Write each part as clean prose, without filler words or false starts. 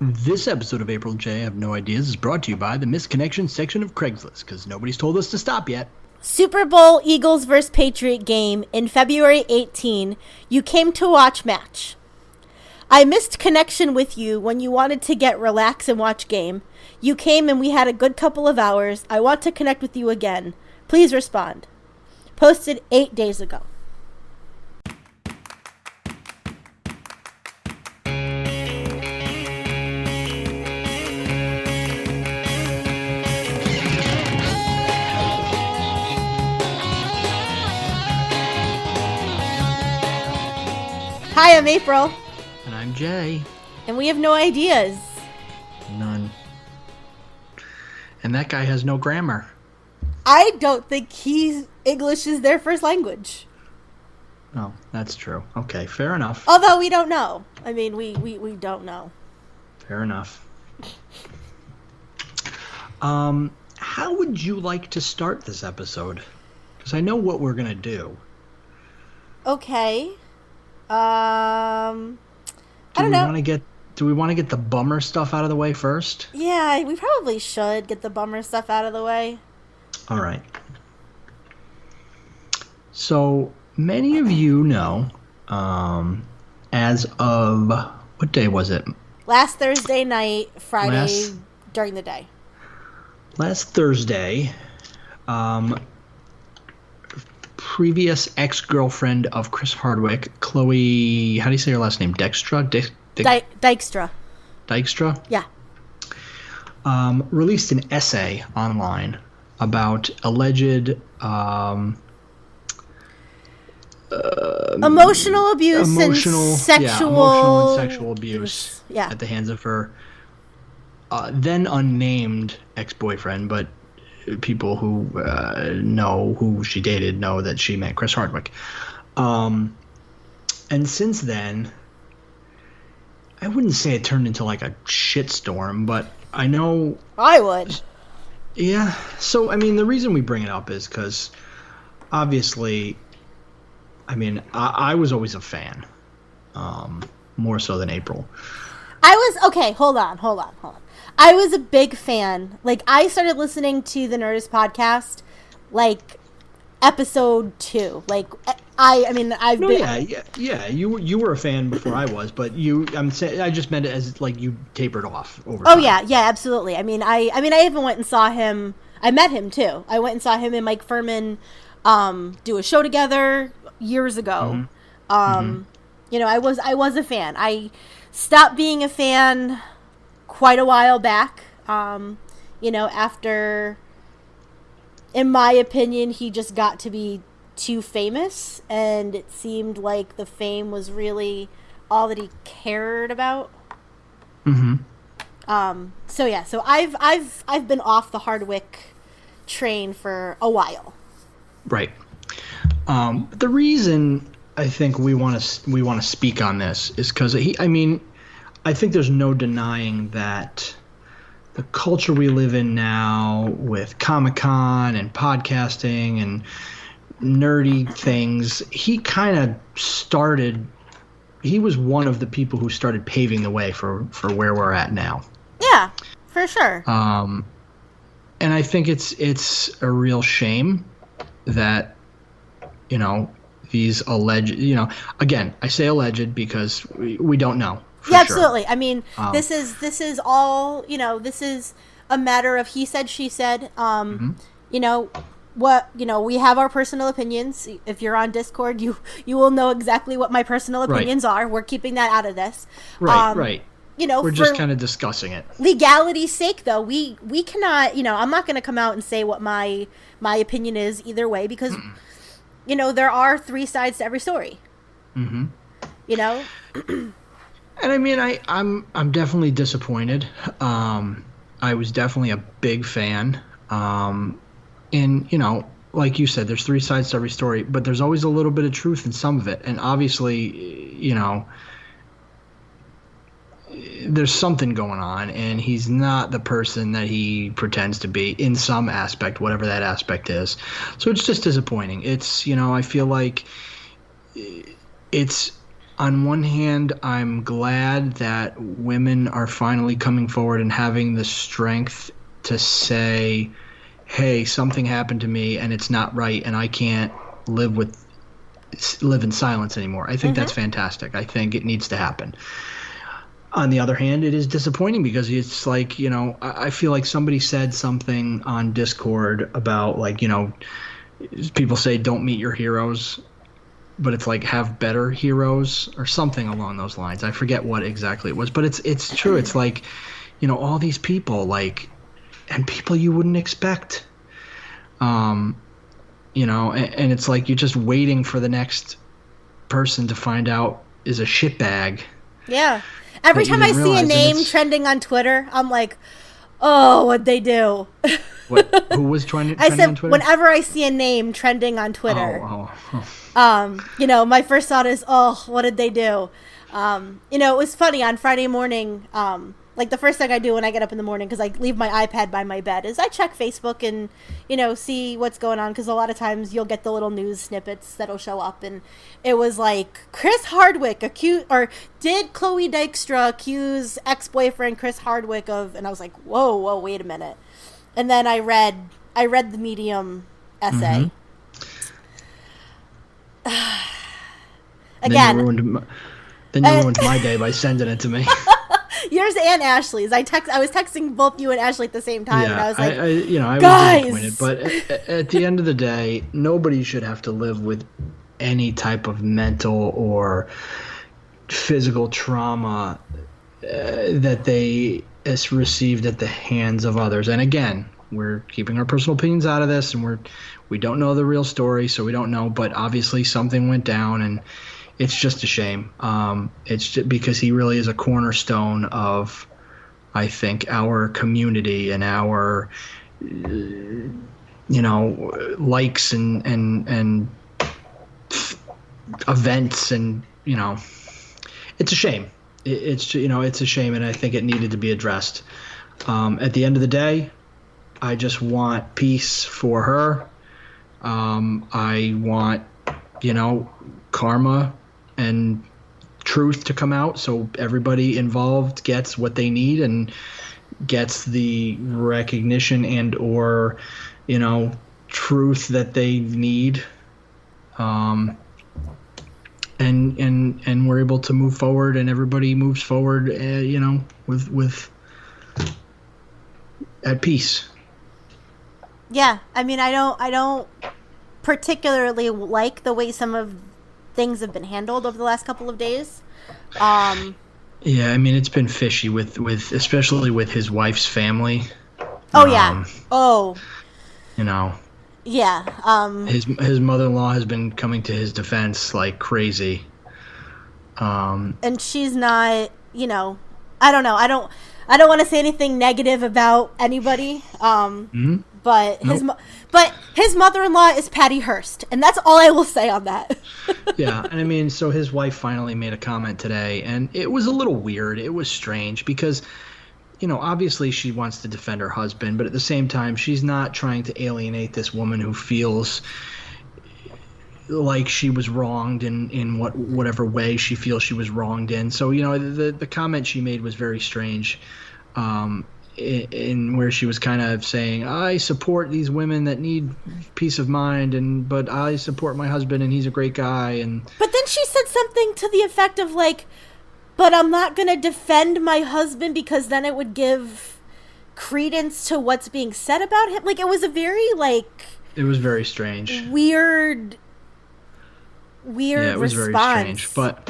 This episode of April J. I Have No Ideas is brought to you by the Misconnection section of Craigslist, because nobody's told us to stop yet. Super Bowl Eagles vs. Patriot game in February 18. You came to watch match. I missed connection with you when you wanted to get relax and watch game. You came and we had a good couple of hours. I want to connect with you again. Please respond. Posted 8 days ago. Hi, I'm April. And I'm Jay. And we have no ideas. None. And that guy has no grammar. I don't think English is their first language. Oh, that's true. Okay, fair enough. Although we don't know. I mean, we don't know. Fair enough. How would you like to start this episode? Because I know what we're going to do. Okay. I don't know. Do we want to get the bummer stuff out of the way first? Yeah, we probably should get the bummer stuff out of the way. All right. So many of you know, as of, what day was it? Last Thursday night, Friday during the day. Last Thursday, previous ex-girlfriend of Chris Hardwick, Chloe, how do you say her last name? Dykstra? Dykstra. Dykstra? Yeah. Released an essay online about alleged emotional abuse and emotional and sexual abuse at the hands of her then unnamed ex-boyfriend, but people who know who she dated know that she meant Chris Hardwick. And since then, I wouldn't say it turned into like a shitstorm, but I know I would. Yeah. So, I mean, the reason we bring it up is because obviously, I mean, I was always a fan, more so than April. Okay, hold on. I was a big fan. Like, I started listening to the Nerdist podcast, like, episode 2. Like, you were a fan before I was, but I just meant it as like you tapered off over Oh time. yeah, absolutely. I even went and saw him. I met him too. I went and saw him and Mike Furman do a show together years ago. You know, I was a fan. I stopped being a fan quite a while back. You know, after, in my opinion, he just got to be too famous, and it seemed like the fame was really all that he cared about. So I've been off the Hardwick train for a while. Right. The reason I think we want to speak on this is because I think there's no denying that the culture we live in now with Comic-Con and podcasting and nerdy things, he was one of the people who started paving the way for where we're at now. Yeah, for sure. And I think it's a real shame that, you know, these alleged, you know, again, I say alleged because we don't know. Yeah, absolutely. Sure. I mean, this is all, you know, this is a matter of he said, she said. You know, we have our personal opinions. If you're on Discord, you will know exactly what my personal opinions are. We're keeping that out of this. Right. You know, we're just kind of discussing it. Legality's sake, though, we cannot, you know, I'm not going to come out and say what my opinion is either way because, you know, there are 3 sides to every story. You know? And I mean, I'm definitely disappointed. I was definitely a big fan. And, you know, like you said, there's 3 sides to every story, but there's always a little bit of truth in some of it. And obviously, you know, there's something going on, and he's not the person that he pretends to be in some aspect, whatever that aspect is. So it's just disappointing. It's, you know, I feel like it's on one hand, I'm glad that women are finally coming forward and having the strength to say, hey, something happened to me and it's not right and I can't live in silence anymore. I think that's fantastic. I think it needs to happen. On the other hand, it is disappointing because it's like, I feel like somebody said something on Discord about, like, people say don't meet your heroes, but it's like have better heroes or something along those lines. I forget what exactly it was, but it's true. It's like, all these people, like, and people you wouldn't expect, and it's like you're just waiting for the next person to find out is a shitbag. Yeah. Every time I see a name trending on Twitter, I'm like, oh, what'd they do? What? Who was trending on Twitter? Whenever I see a name trending on Twitter, my first thought is, oh, what did they do? It was funny on Friday morning. Like the first thing I do when I get up in the morning, because I leave my iPad by my bed, is I check Facebook and, see what's going on. Because a lot of times you'll get the little news snippets that'll show up. And it was like, Chris Hardwick did Chloe Dykstra accuse ex-boyfriend Chris Hardwick of, and I was like, whoa, wait a minute. And then I read the Medium essay. Again. Then you ruined my day by sending it to me. Yours and Ashley's. I was texting both you and Ashley at the same time, and I was like, I guys! was disappointed. But at the end of the day, nobody should have to live with any type of mental or physical trauma that they received at the hands of others. And again, we're keeping our personal opinions out of this, and we don't know the real story, so we don't know. But obviously, something went down, and it's just a shame. It's just because he really is a cornerstone of, I think, our community and our, likes and events, and it's a shame. It's a shame, and I think it needed to be addressed. At the end of the day, I just want peace for her. I want, karma and truth to come out so everybody involved gets what they need and gets the recognition and or truth that they need, and we're able to move forward, and everybody moves forward with at peace. Yeah, I mean, I don't particularly like the way some of things have been handled over the last couple of days. Yeah, I mean, it's been fishy with especially with his wife's family. Oh yeah. Yeah. His mother-in-law has been coming to his defense like crazy. And she's not, I don't know. I don't want to say anything negative about anybody. But his mother-in-law is Patty Hearst, and that's all I will say on that. Yeah, and I mean, so his wife finally made a comment today, and it was a little weird. It was strange because, obviously she wants to defend her husband, but at the same time, she's not trying to alienate this woman who feels like she was wronged in whatever way she feels she was wronged in. So, the comment she made was very strange. In where she was kind of saying, I support these women that need peace of mind, but I support my husband and he's a great guy. But then she said something to the effect of like, but I'm not going to defend my husband because then it would give credence to what's being said about him. Like, it was a very it was very strange. Weird it was response. Very strange, but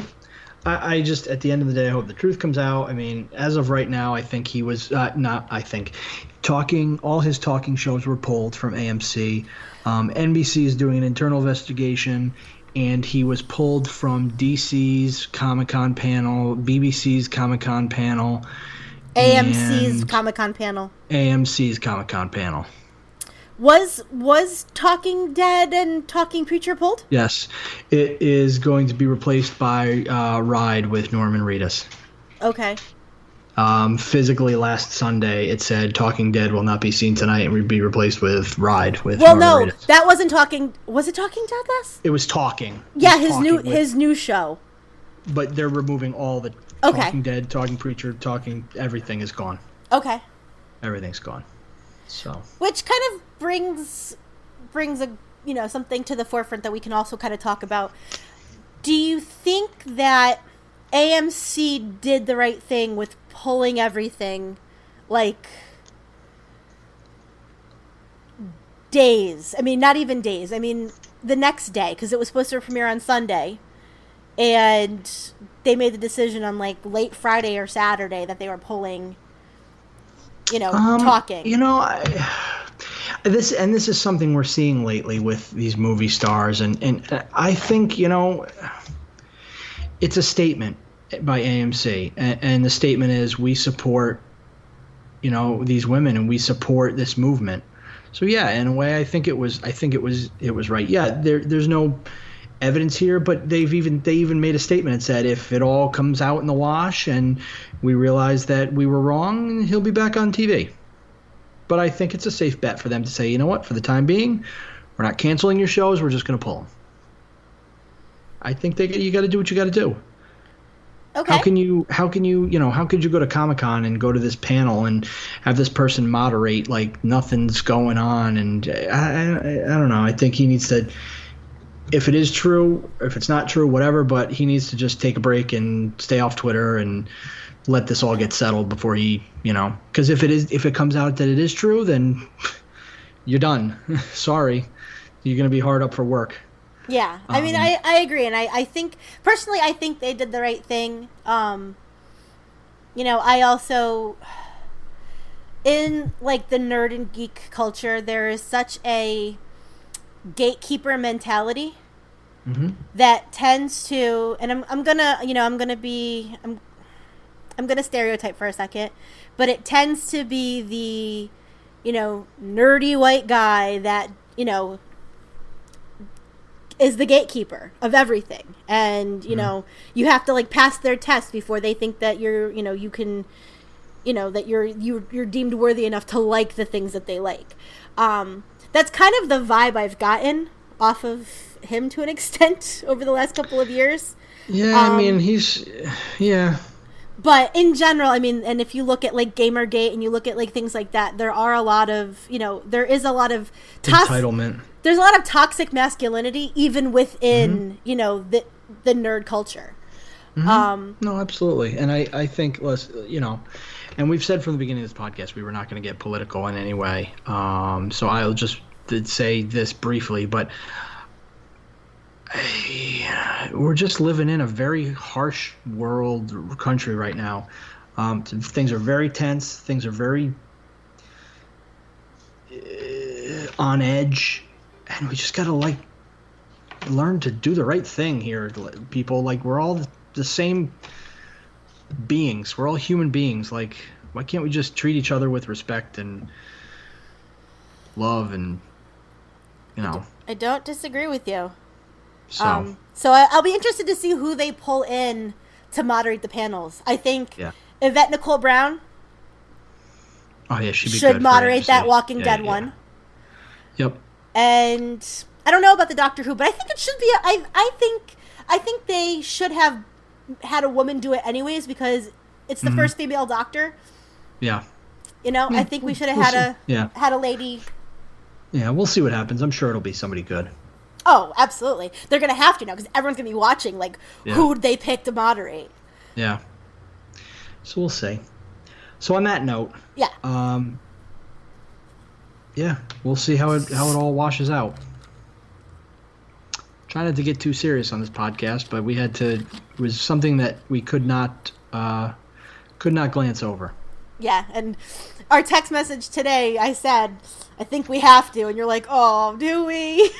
I just, at the end of the day, I hope the truth comes out. I mean, as of right now, I think he was all his talking shows were pulled from AMC. NBC is doing an internal investigation, and he was pulled from DC's Comic-Con panel, BBC's Comic-Con panel, AMC's Comic-Con panel. AMC's Comic-Con panel. Was Talking Dead and Talking Preacher pulled? Yes. It is going to be replaced by Ride with Norman Reedus. Okay. Physically, last Sunday, it said Talking Dead will not be seen tonight and will be replaced with Ride with Norman Reedus. That wasn't Talking... Was it Talking Dead last? It was Talking. Yeah, his new show. but they're removing all the Talking Dead, Talking Preacher, Talking everything is gone. Okay. Everything's gone. So. Which kind of brings a something to the forefront that we can also kind of talk about. Do you think that AMC did the right thing with pulling everything, like, days? I mean, not even days. I mean, the next day, because it was supposed to premiere on Sunday, and they made the decision on, like, late Friday or Saturday that they were pulling, talking. This is something we're seeing lately with these movie stars, and I think, it's a statement by AMC, and the statement is we support, these women, and we support this movement. So yeah, in a way, I think it was right. Yeah, there's no evidence here, but they even made a statement and said if it all comes out in the wash and we realize that we were wrong, he'll be back on TV. But I think it's a safe bet for them to say, you know what, for the time being, we're not canceling your shows, we're just going to pull them. I think you got to do what you got to do. Okay. How could you go to Comic-Con and go to this panel and have this person moderate like nothing's going on? And I don't know. I think he needs to, if it is true, if it's not true, whatever, but he needs to just take a break and stay off Twitter and let this all get settled before he, because if it comes out that it is true, then you're done. Sorry. You're going to be hard up for work. Yeah. I mean, I agree. And I think, personally, I think they did the right thing. I also, in like the nerd and geek culture, there is such a gatekeeper mentality that tends to, and I'm gonna stereotype for a second, but it tends to be the, nerdy white guy that, is the gatekeeper of everything. And, you have to like pass their test before they think that you're, you can, that you're deemed worthy enough to like the things that they like. That's kind of the vibe I've gotten off of him to an extent over the last couple of years. Yeah, I mean, yeah. But in general, I mean, and if you look at like Gamergate and you look at like things like that, there are a lot of, there is a lot of entitlement. There's a lot of toxic masculinity even within, the nerd culture. No, absolutely. And I think, and we've said from the beginning of this podcast, we were not going to get political in any way. So I'll just say this briefly, but we're just living in a very harsh country right now. Things are very tense. Things are very on edge, and we just gotta learn to do the right thing here, people. Like, we're all the same beings. We're all human beings. Like, why can't we just treat each other with respect and love and I don't disagree with you. So I'll be interested to see who they pull in to moderate the panels. I think Yvette Nicole Brown should moderate that Walking Dead one. Yep. And I don't know about the Doctor Who, but I think it should be. I think they should have had a woman do it anyways because it's the first female Doctor. Yeah. I think we should have had a lady. Yeah, we'll see what happens. I'm sure it'll be somebody good. Oh, absolutely. They're going to have to now because everyone's going to be watching, who they pick to moderate. Yeah. So we'll see. So on that note, we'll see how it all washes out. Trying not to get too serious on this podcast, but it was something that we could not glance over. Yeah, and our text message today, I said, I think we have to, and you're like, oh, do we?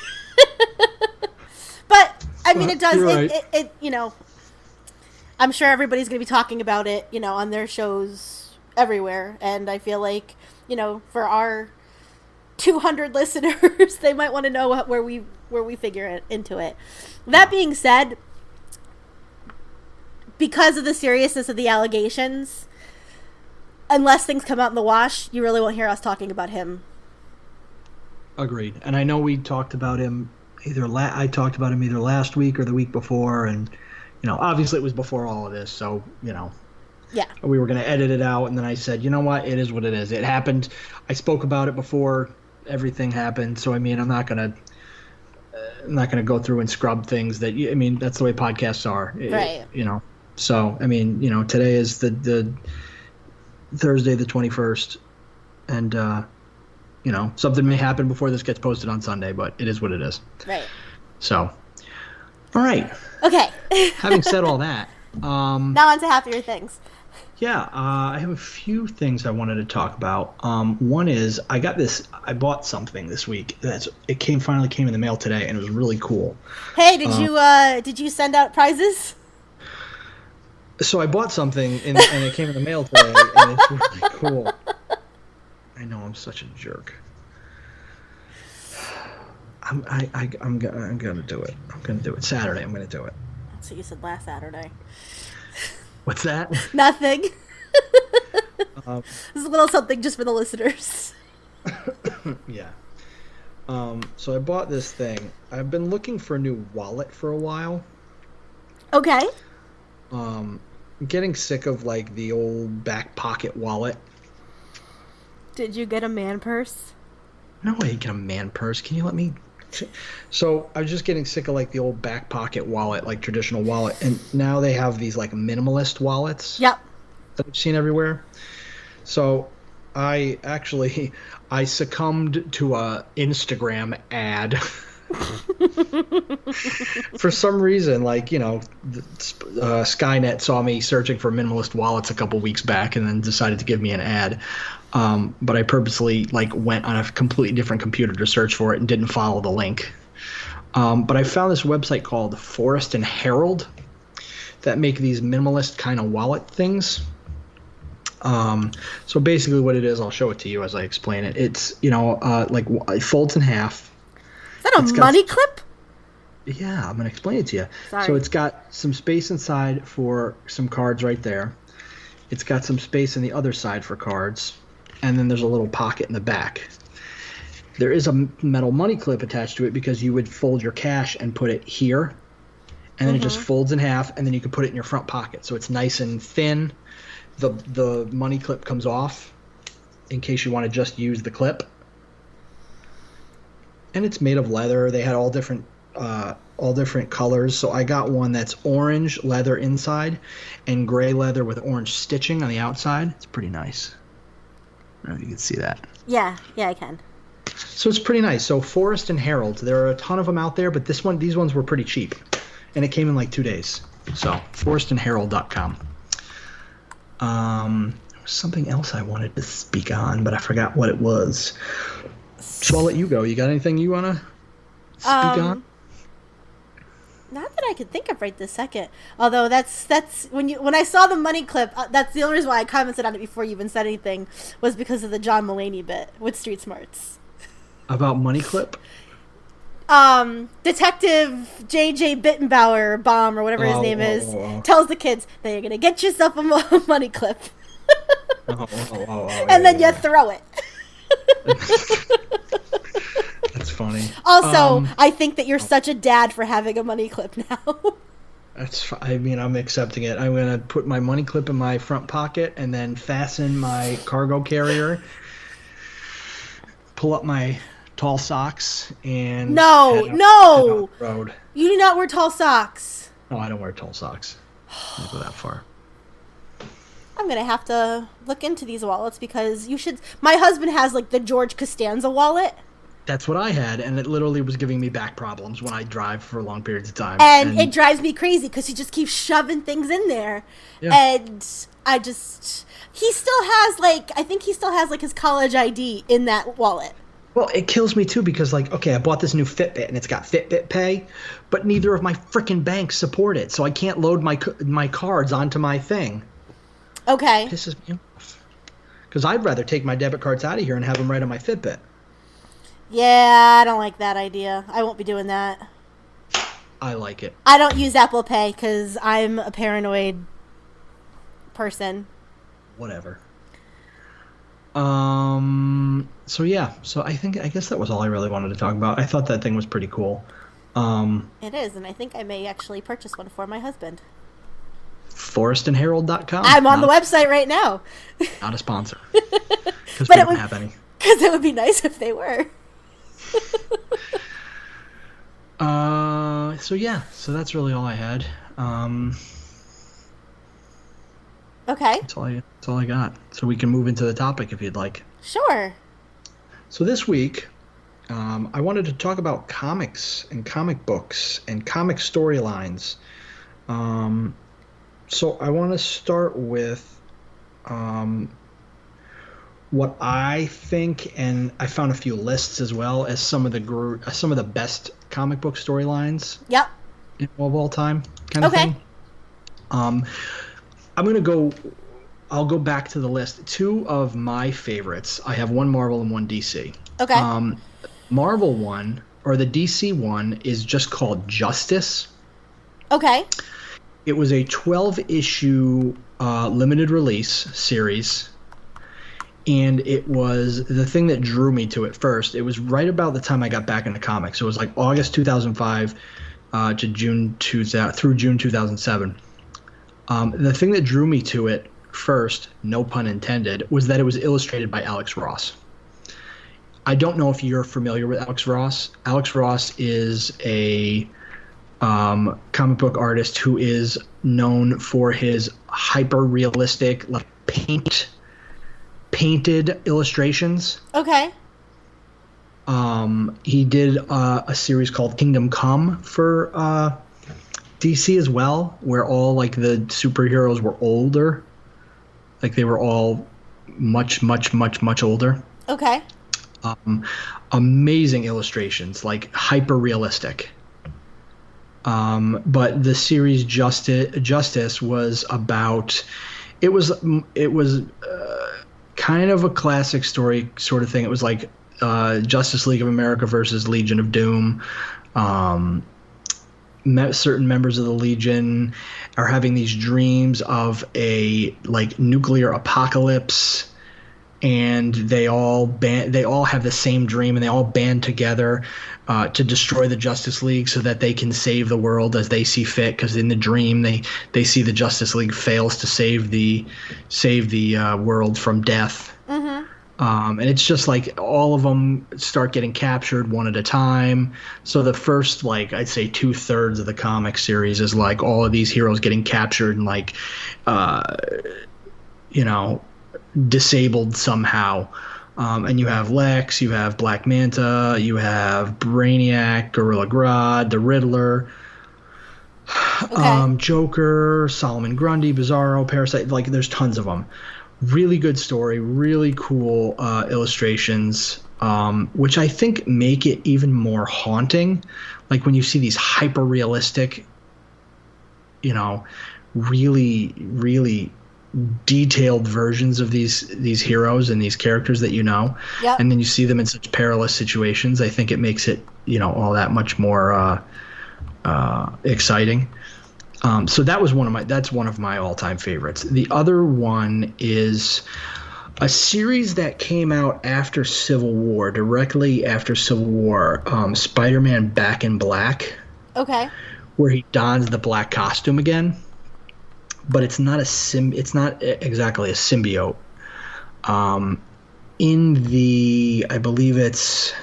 But I mean, it does. Right. It I'm sure everybody's going to be talking about it, on their shows everywhere. And I feel like, for our 200 listeners, they might want to know where we figure it into it. That being said, because of the seriousness of the allegations, unless things come out in the wash, you really won't hear us talking about him. Agreed. And I know we talked about him I talked about him either last week or the week before, and obviously it was before all of this, so Yeah. we were going to edit it out, and then I said, you know what, it is what it is. It happened. I spoke about it before everything happened, so I mean, I'm not gonna go through and scrub things that that's the way podcasts are, right? So I mean, today is the Thursday the 21st, and something may happen before this gets posted on Sunday, but it is what it is. Right. So, all right. Okay. Having said all that, now on to happier things. Yeah, I have a few things I wanted to talk about. One is I bought something this week. It finally came in the mail today, and it was really cool. Hey, did you send out prizes? So I bought something, and it came in the mail today, and it's really cool. I know, I'm such a jerk. I'm gonna do it. I'm gonna do it Saturday. I'm gonna do it. So you said last Saturday. What's that? Nothing. This is a little something just for the listeners. Yeah. So I bought this thing. I've been looking for a new wallet for a while. Okay. I'm getting sick of like the old back pocket wallet. Did you get a man purse? No way you get a man purse. Can you let me? So I was just getting sick of like the old back pocket wallet, like traditional wallet, and now they have these like minimalist wallets. Yep. That I've seen everywhere. So I succumbed to a Instagram ad. For some reason, like Skynet saw me searching for minimalist wallets a couple weeks back, and then decided to give me an ad. But I purposely went on a completely different computer to search for it and didn't follow the link. But I found this website called Forest and Herald that make these minimalist kind of wallet things. So basically what it is, I'll show it to you as I explain it. It's, it folds in half. Is that a money clip? Yeah, I'm going to explain it to you. Sorry. So it's got some space inside for some cards right there. It's got some space on the other side for cards. And then there's a little pocket in the back. There is a metal money clip attached to it because you would fold your cash and put it here. And then it just folds in half, and then you can put it in your front pocket. So it's nice and thin. The money clip comes off in case you want to just use the clip. And it's made of leather. They had all different colors. So I got one that's orange leather inside and gray leather with orange stitching on the outside. It's pretty nice. I don't know if you can see that. Yeah, I can. So it's pretty nice. So Forest and Herald, there are a ton of them out there, but these ones were pretty cheap, and it came in like 2 days. So forestandherald.com. There was something else I wanted to speak on, but I forgot what it was. So I'll let you go. You got anything you want to speak on? Not that I could think of right this second. Although that's when I saw the money clip, that's the only reason why I commented on it before you even said anything, was because of the John Mulaney bit with Street Smarts. About money clip? Detective J.J. Bittenbauer, Bomb, or whatever his name is, tells the kids that you're going to get yourself a money clip. And then you throw it. That's funny. Also, I think that you're such a dad for having a money clip now. I'm accepting it. I'm going to put my money clip in my front pocket and then fasten my cargo carrier, pull up my tall socks, and head out the road. You do not wear tall socks. No, I don't wear tall socks. I don't go that far. I'm going to have to look into these wallets because my husband has the George Costanza wallet. That's what I had, and it literally was giving me back problems when I drive for long periods of time. And it drives me crazy because he just keeps shoving things in there. Yeah. And he still has I think he still has his college ID in that wallet. Well, it kills me too because okay, I bought this new Fitbit and it's got Fitbit Pay, but neither of my freaking banks support it, so I can't load my cards onto my thing. Okay. It pisses me off. Because I'd rather take my debit cards out of here and have them right on my Fitbit. Yeah, I don't like that idea. I won't be doing that. I like it. I don't use Apple Pay because I'm a paranoid person. Whatever. So yeah. So I guess that was all I really wanted to talk about. I thought that thing was pretty cool. It is, and I think I may actually purchase one for my husband. ForestandHerald.com. I'm on the website right now. Not a sponsor. Because we don't have any. Because it would be nice if they were. So that's really all I had. Okay. That's all I got. So we can move into the topic if you'd like. Sure. So this week, I wanted to talk about comics and comic books and comic storylines. So I want to start with what I think, and I found a few lists as well as some of the best comic book storylines. Yep. Of all time, kind of thing. I'll go back to the list. Two of my favorites. I have one Marvel and one DC. Okay. Marvel one, or the DC one, is just called Justice. Okay. It was a 12-issue limited release series, and it was the thing that drew me to it first. It was right about the time I got back into comics. So it was like August 2005 to June 2000 through June 2007. The thing that drew me to it first, no pun intended, was that it was illustrated by Alex Ross. I don't know if you're familiar with Alex Ross. Alex Ross is a comic book artist who is known for his hyper-realistic, like painted illustrations. Okay. He did a series called Kingdom Come for DC as well, where all like the superheroes were older. Like they were all much older. Okay. Amazing illustrations, like hyper realistic. But the series Justice was about. It was kind of a classic story sort of thing. It was like Justice League of America versus Legion of Doom. Certain members of the Legion are having these dreams of a like nuclear apocalypse, and they all have the same dream, and they all band together to destroy the Justice League so that they can save the world as they see fit. Because in the dream, they see the Justice League fails to save the world from death. Mm-hmm. And it's just like all of them start getting captured one at a time. So the first, like, I'd say 2/3 of the comic series is like all of these heroes getting captured and like, disabled somehow. And you have Lex, you have Black Manta, you have Brainiac, Gorilla Grodd, the Riddler, Joker, Solomon Grundy, Bizarro, Parasite. Like, there's tons of them. Really good story, really cool illustrations, which I think make it even more haunting. Like when you see these hyper realistic, really, really detailed versions of these heroes and these characters that Yep. and then you see them in such perilous situations. I think it makes it all that much more exciting. So that's one of my all-time favorites. The other one is a series that came out after Civil War, directly after Civil War, Spider-Man Back in Black. Okay. Where he dons the black costume again, but it's not exactly a symbiote. I believe it's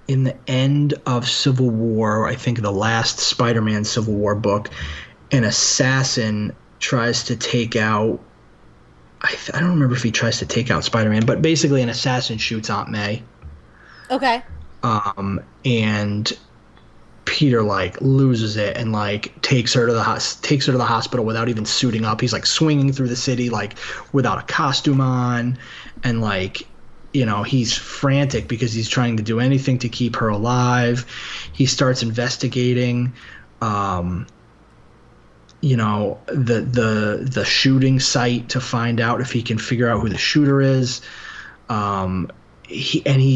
in the end of Civil War, I think the last Spider-Man Civil War book, an assassin tries to take out I don't remember if he tries to take out Spider-Man, but basically an assassin shoots Aunt May. Okay. And Peter like loses it and like takes her to the hospital without even suiting up. He's like swinging through the city like without a costume on, and like he's frantic because he's trying to do anything to keep her alive. He starts investigating the shooting site to find out if he can figure out who the shooter is. He goes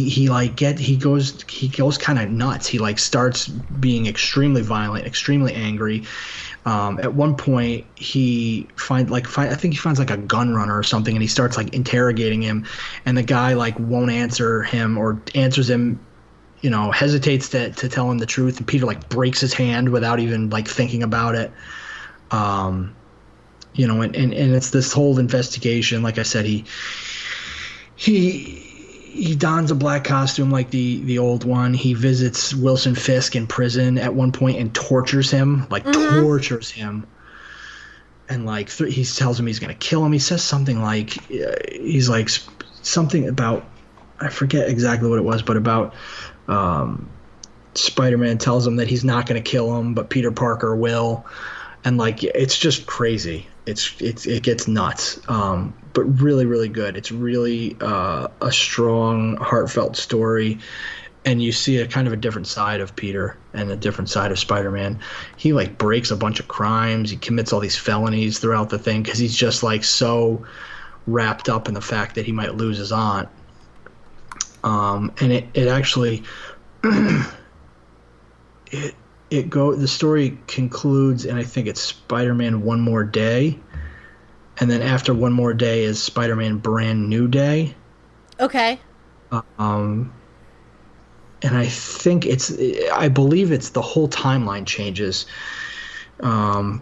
kind of nuts. He like starts being extremely violent, extremely angry. At one point he finds like a gun runner or something, and he starts like interrogating him, and the guy like won't answer him, or answers him hesitates to tell him the truth, and Peter like breaks his hand without even like thinking about it. And it's this whole investigation. Like I said, he dons a black costume like the old one. He visits Wilson Fisk in prison at one point and tortures him, tortures him. And like he tells him he's gonna kill him. He says something like he's like something about, I forget exactly what it was, but about Spider-Man tells him that he's not gonna kill him, but Peter Parker will. And like it's just crazy. It gets nuts. But really, really good. It's really a strong, heartfelt story. And you see a kind of a different side of Peter and a different side of Spider-Man. He like breaks a bunch of crimes. He commits all these felonies throughout the thing because he's just like so wrapped up in the fact that he might lose his aunt. And it actually the story concludes, and I think it's Spider-Man One More Day. And then after One More Day is Spider-Man Brand New Day. Okay. And I believe it's the whole timeline changes,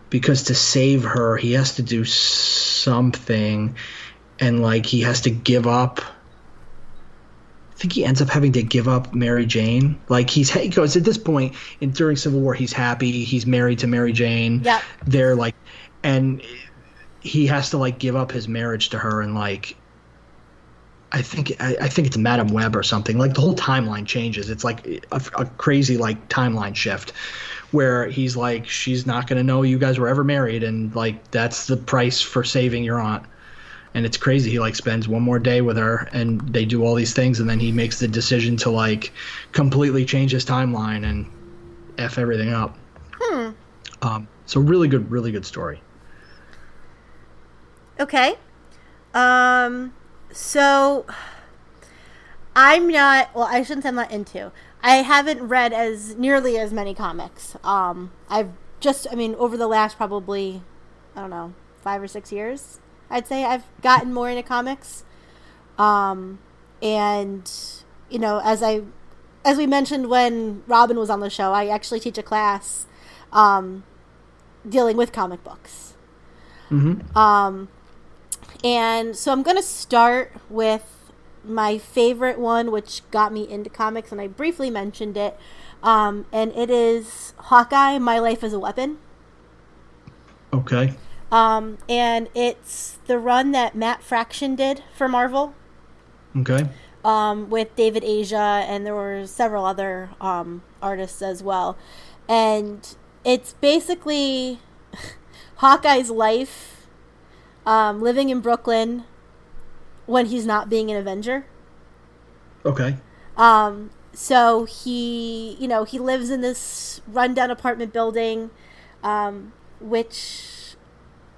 because to save her, he has to do something, and like he has to give up. I think he ends up having to give up Mary Jane. Like he goes at this point during Civil War, he's happy, he's married to Mary Jane. Yeah. They're like, and he has to like give up his marriage to her, and like I think it's Madam Web or something. Like the whole timeline changes. It's like a crazy like timeline shift where he's like, she's not going to know you guys were ever married, and like that's the price for saving your aunt. And it's crazy. He like spends one more day with her, and they do all these things, and then he makes the decision to like completely change his timeline and F everything up. So really good story. Okay. So I'm not, well, I shouldn't say I'm not into. I haven't read nearly as many comics. Over the last probably, I don't know, 5 or 6 years, I'd say I've gotten more into comics. And as we mentioned when Robin was on the show, I actually teach a class, dealing with comic books. Mm-hmm. And so I'm going to start with my favorite one, which got me into comics, and I briefly mentioned it. And it is Hawkeye, My Life as a Weapon. Okay. And it's the run that Matt Fraction did for Marvel. Okay. With David Asia, and there were several other artists as well. And it's basically Hawkeye's life, living in Brooklyn when he's not being an Avenger. Okay. So he lives in this rundown apartment building, which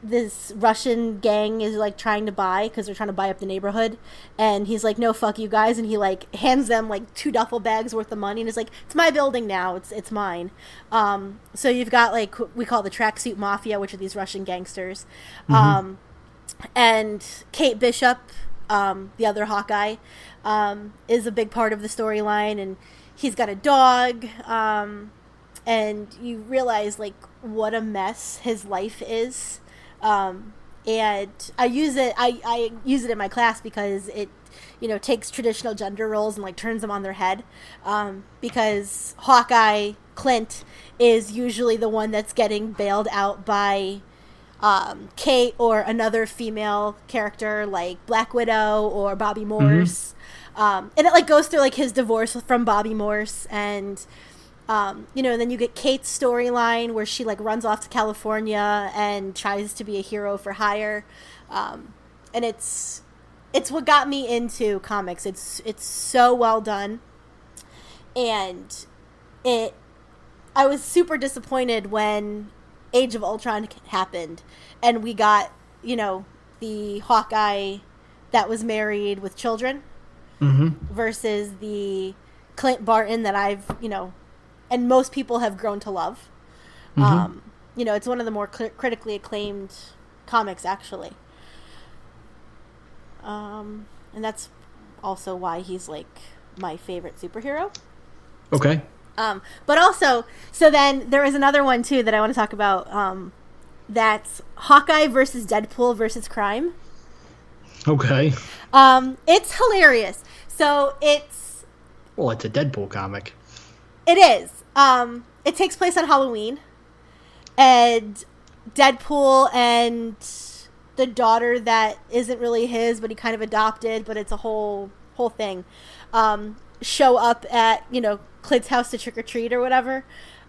this Russian gang is like trying to buy because they're trying to buy up the neighborhood. And he's like, no, fuck you guys. And he like hands them like 2 duffel bags worth of money. And it's like, it's my building now. It's mine. So you've got like, we call the tracksuit mafia, which are these Russian gangsters. Mm-hmm. And Kate Bishop, the other Hawkeye, is a big part of the storyline, and he's got a dog, and you realize like what a mess his life is, and I use it in my class because it takes traditional gender roles and like turns them on their head, because Hawkeye Clint is usually the one that's getting bailed out by Kate or another female character like Black Widow or Bobby Morse. Mm-hmm. And it like goes through like his divorce from Bobby Morse, and and then you get Kate's storyline where she like runs off to California and tries to be a hero for hire, and it's what got me into comics. It's so well done, and I was super disappointed when Age of Ultron happened, and we got, the Hawkeye that was married with children, mm-hmm. versus the Clint Barton that I've, and most people have grown to love. Mm-hmm. It's one of the more critically acclaimed comics, actually. And that's also why he's, like, my favorite superhero. Okay. But also, so then there is another one too that I want to talk about. That's Hawkeye versus Deadpool versus crime. Okay. It's hilarious. So it's Well, it's a Deadpool comic. it is. It takes place on Halloween, and Deadpool and the daughter that isn't really his, but he kind of adopted, but it's a whole thing. Show up at Clint's house to trick or treat or whatever,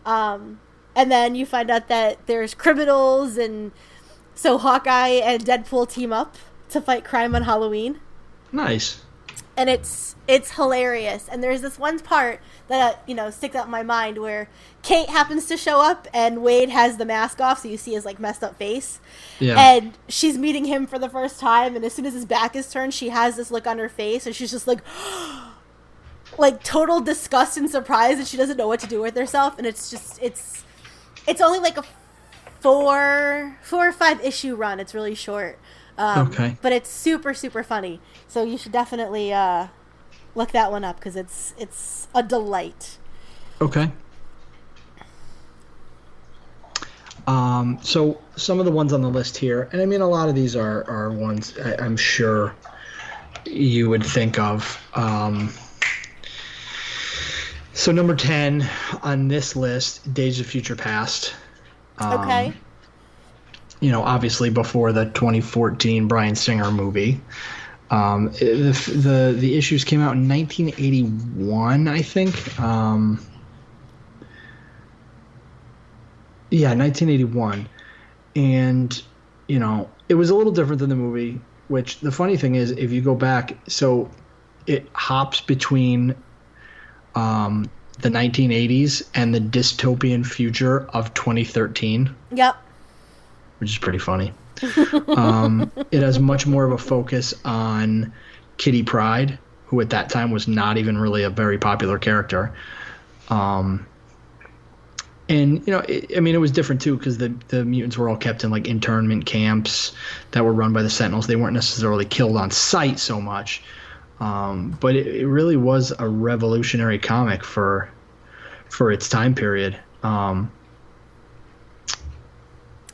and then you find out that there's criminals, and so Hawkeye and Deadpool team up to fight crime on Halloween. Nice. And it's hilarious. And there's this one part that sticks out in my mind where Kate happens to show up and Wade has the mask off, so you see his like messed up face. Yeah. And she's meeting him for the first time, and as soon as his back is turned, she has this look on her face, and she's just like like total disgust and surprise, and she doesn't know what to do with herself. And it's just it's only like a 4 or 5 issue run. It's really short. Okay. But it's super, super funny. So you should definitely look that one up because it's a delight. Okay. So some of the ones on the list here, and I mean a lot of these are ones I'm sure you would think of. So number 10 on this list, Days of Future Past. Okay. Obviously before the 2014 Bryan Singer movie. The issues came out in 1981, I think. 1981. And, it was a little different than the movie, which the funny thing is, if you go back, so it hops between the 1980s and the dystopian future of 2013. Yep. Which is pretty funny. It has much more of a focus on Kitty Pryde, who at that time was not even really a very popular character. And, it was different too because the mutants were all kept in like internment camps that were run by the Sentinels. They weren't necessarily killed on sight so much. But it really was a revolutionary comic for its time period.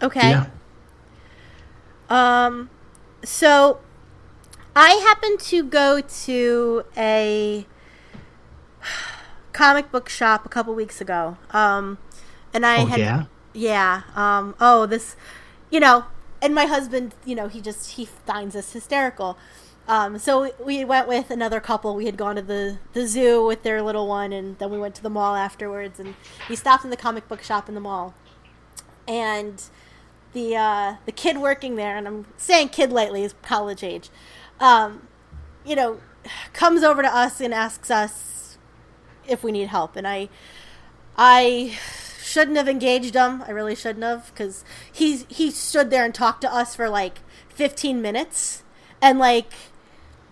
Okay. Yeah. So I happened to go to a comic book shop a couple weeks ago. And and my husband, he finds this hysterical. So we went with another couple. We had gone to the zoo with their little one, and then we went to the mall afterwards, and we stopped in the comic book shop in the mall. And the kid working there, and I'm saying kid lightly, is college age, comes over to us and asks us if we need help. And I shouldn't have engaged him. I really shouldn't have, because he stood there and talked to us for like 15 minutes, and like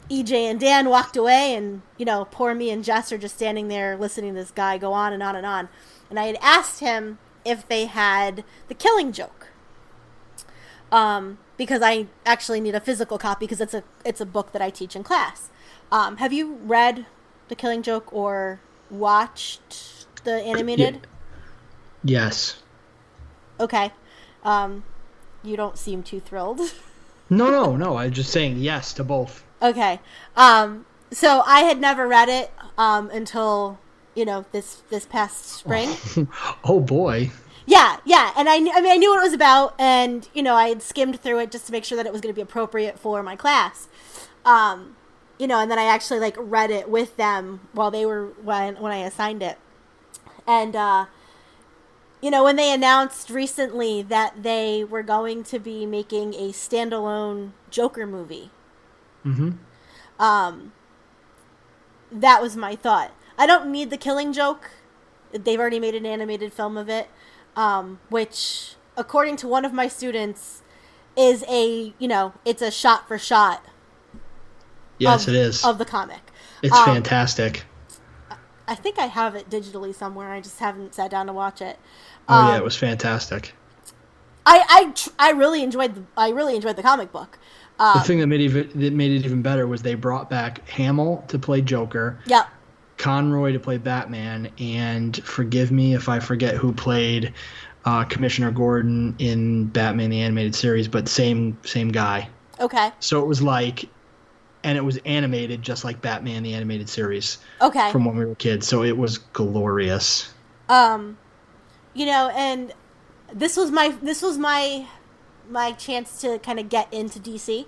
EJ and Dan walked away, and poor me and Jess are just standing there listening to this guy go on and on and on. And I had asked him if they had The Killing Joke. Because I actually need a physical copy because it's a book that I teach in class. Have you read The Killing Joke or watched the animated? Yes. Okay. You don't seem too thrilled. No. I'm just saying yes to both. Okay. So I had never read it until this past spring. Oh boy. Yeah, and I knew what it was about, and I had skimmed through it just to make sure that it was going to be appropriate for my class, and then I actually like read it with them while they were when I assigned it, and when they announced recently that they were going to be making a standalone Joker movie, that was my thought. I don't need The Killing Joke. They've already made an animated film of it. Which, according to one of my students, is it's a shot for shot. Yes, it is. Of the comic. It's fantastic. I think I have it digitally somewhere. I just haven't sat down to watch it. It was fantastic. I really enjoyed the comic book. The thing that made it even better was they brought back Hamill to play Joker. Yep. Conroy to play Batman, and forgive me if I forget who played Commissioner Gordon in Batman the Animated Series, but same guy. Okay. So it was like, and it was animated just like Batman the Animated Series. Okay. From when we were kids, so it was glorious. You know, and this was my chance to kind of get into DC,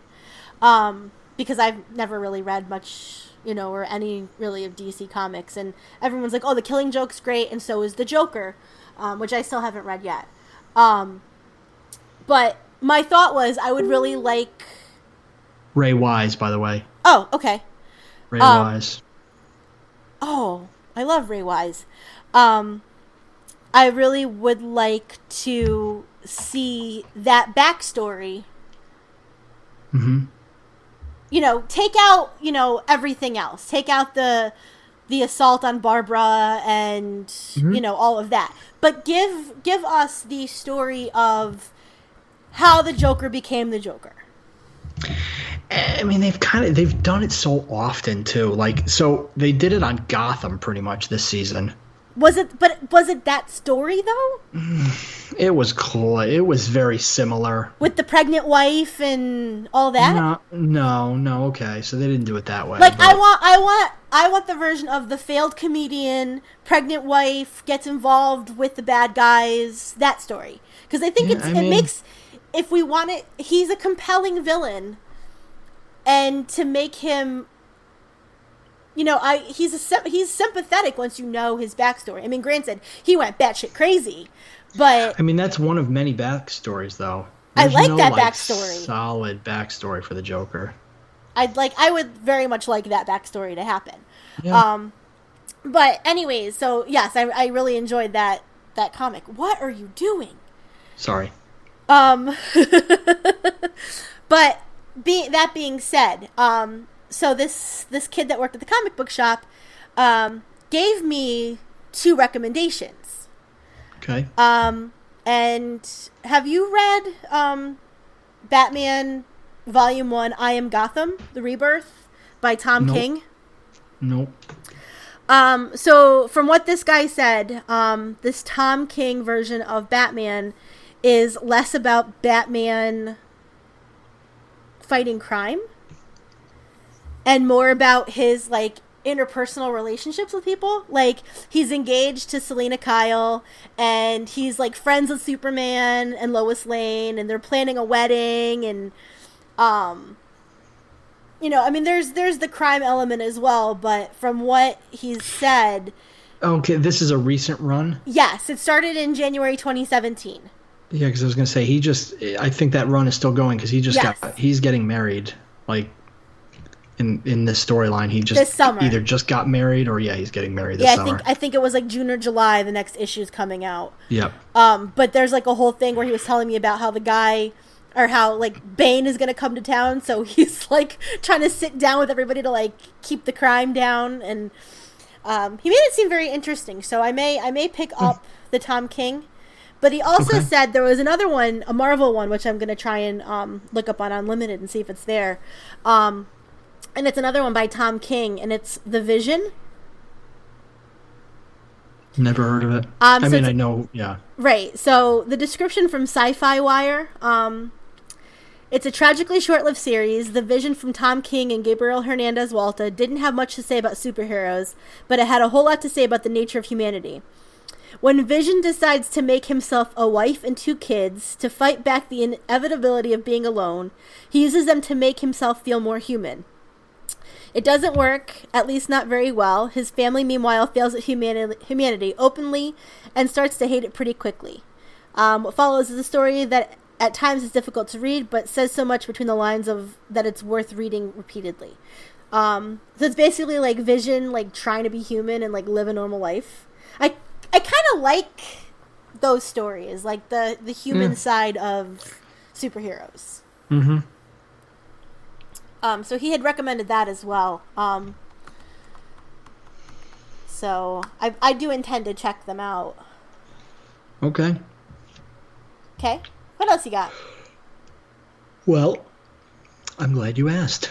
because I've never really read much, you know, or any really of DC comics, and everyone's like, oh, the Killing Joke's great, and so is the Joker, which I still haven't read yet. But my thought was I would really like Ray Wise, by the way. Oh, okay. Ray Wise. Oh, I love Ray Wise. I really would like to see that backstory. Mm-hmm. You know, take out, you know, everything else. Take out the assault on Barbara and, you know, all of that. But give us the story of how the Joker became the Joker. I mean, they've done it so often too. Like, so they did it on Gotham pretty much this season. Was it that story though? It was cool. It was very similar. With the pregnant wife and all that? No. Okay, so they didn't do it that way. Like, but I want the version of the failed comedian, pregnant wife gets involved with the bad guys. That story, because I think it makes, if we want it, he's a compelling villain, and to make him, you know, he's sympathetic once you know his backstory. I mean, granted, he went batshit crazy, but I mean, that's one of many backstories, though. I like that backstory. Solid backstory for the Joker. I would very much like that backstory to happen. Yeah. But anyways, so yes, I really enjoyed that comic. What are you doing? Sorry. But that being said, so this kid that worked at the comic book shop gave me 2 recommendations. Okay. And have you read Batman Volume 1, I Am Gotham, The Rebirth by Tom King? Nope. So from what this guy said, this Tom King version of Batman is less about Batman fighting crime and more about his, like, interpersonal relationships with people. Like, he's engaged to Selena Kyle, and he's, like, friends with Superman and Lois Lane, and they're planning a wedding, and you know, I mean, there's the crime element as well, but from what he's said... Okay, this is a recent run? Yes, it started in January 2017. Yeah, because I was going to say, I think that run is still going, because he's getting married, like, in this storyline. He just this summer. Either just got married, or he's getting married this summer. I think it was like June or July, the next issue's coming out. Yep. But there's like a whole thing where he was telling me about how the guy... or how, like, Bane is going to come to town, so he's, like, trying to sit down with everybody to, like, keep the crime down, and he made it seem very interesting, so I may pick up the Tom King, but he also said there was another one, a Marvel one, which I'm going to try and look up on Unlimited and see if it's there, and it's another one by Tom King, and it's The Vision. Never heard of it. I know, yeah. Right, so the description from Sci-Fi Wire, it's a tragically short-lived series. The Vision from Tom King and Gabriel Hernandez Walta didn't have much to say about superheroes, but it had a whole lot to say about the nature of humanity. When Vision decides to make himself a wife and 2 kids to fight back the inevitability of being alone, he uses them to make himself feel more human. It doesn't work, at least not very well. His family, meanwhile, fails at humanity openly and starts to hate it pretty quickly. What follows is a story that at times is difficult to read, but says so much between the lines of that it's worth reading repeatedly. So it's basically like Vision, like, trying to be human and, like, live a normal life. I kind of like those stories, like the human side of superheroes. Mm-hmm. So he had recommended that as well. So I do intend to check them out. Okay. Okay. What else you got? Well, I'm glad you asked.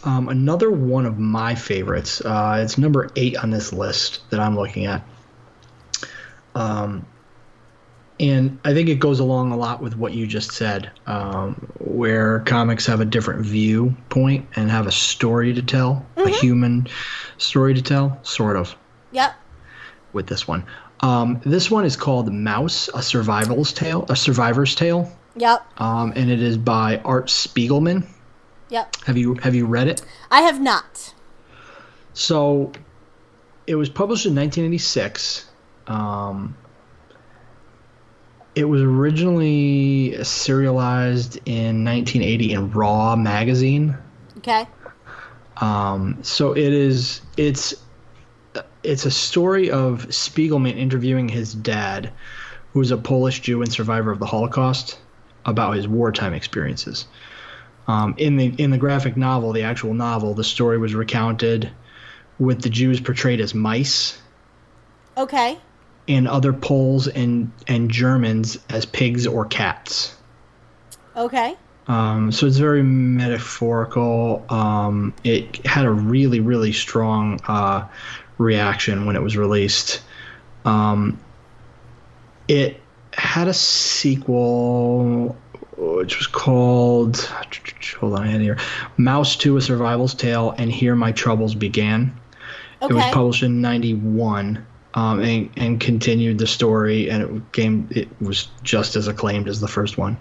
Another one of my favorites. It's number 8 on this list that I'm looking at. And I think it goes along a lot with what you just said, where comics have a different viewpoint and have a story to tell, a human story to tell, sort of. Yep. With this one. This one is called Mouse, a Survivor's Tale. Yep. And it is by Art Spiegelman. Yep. Have you read it? I have not. So, it was published in 1986. It was originally serialized in 1980 in Raw magazine. Okay. So it's a story of Spiegelman interviewing his dad, who was a Polish Jew and survivor of the Holocaust, about his wartime experiences. In the graphic novel, the actual novel, the story was recounted with the Jews portrayed as mice. Okay. And other Poles and Germans as pigs or cats. Okay. So it's very metaphorical. It had a really, really strong reaction when it was released. It had a sequel which was called, hold on, I had it here, Mouse 2, A Survival's Tale, and Here My Troubles Began. Okay. It was published in 91. And continued the story, and it was just as acclaimed as the first one.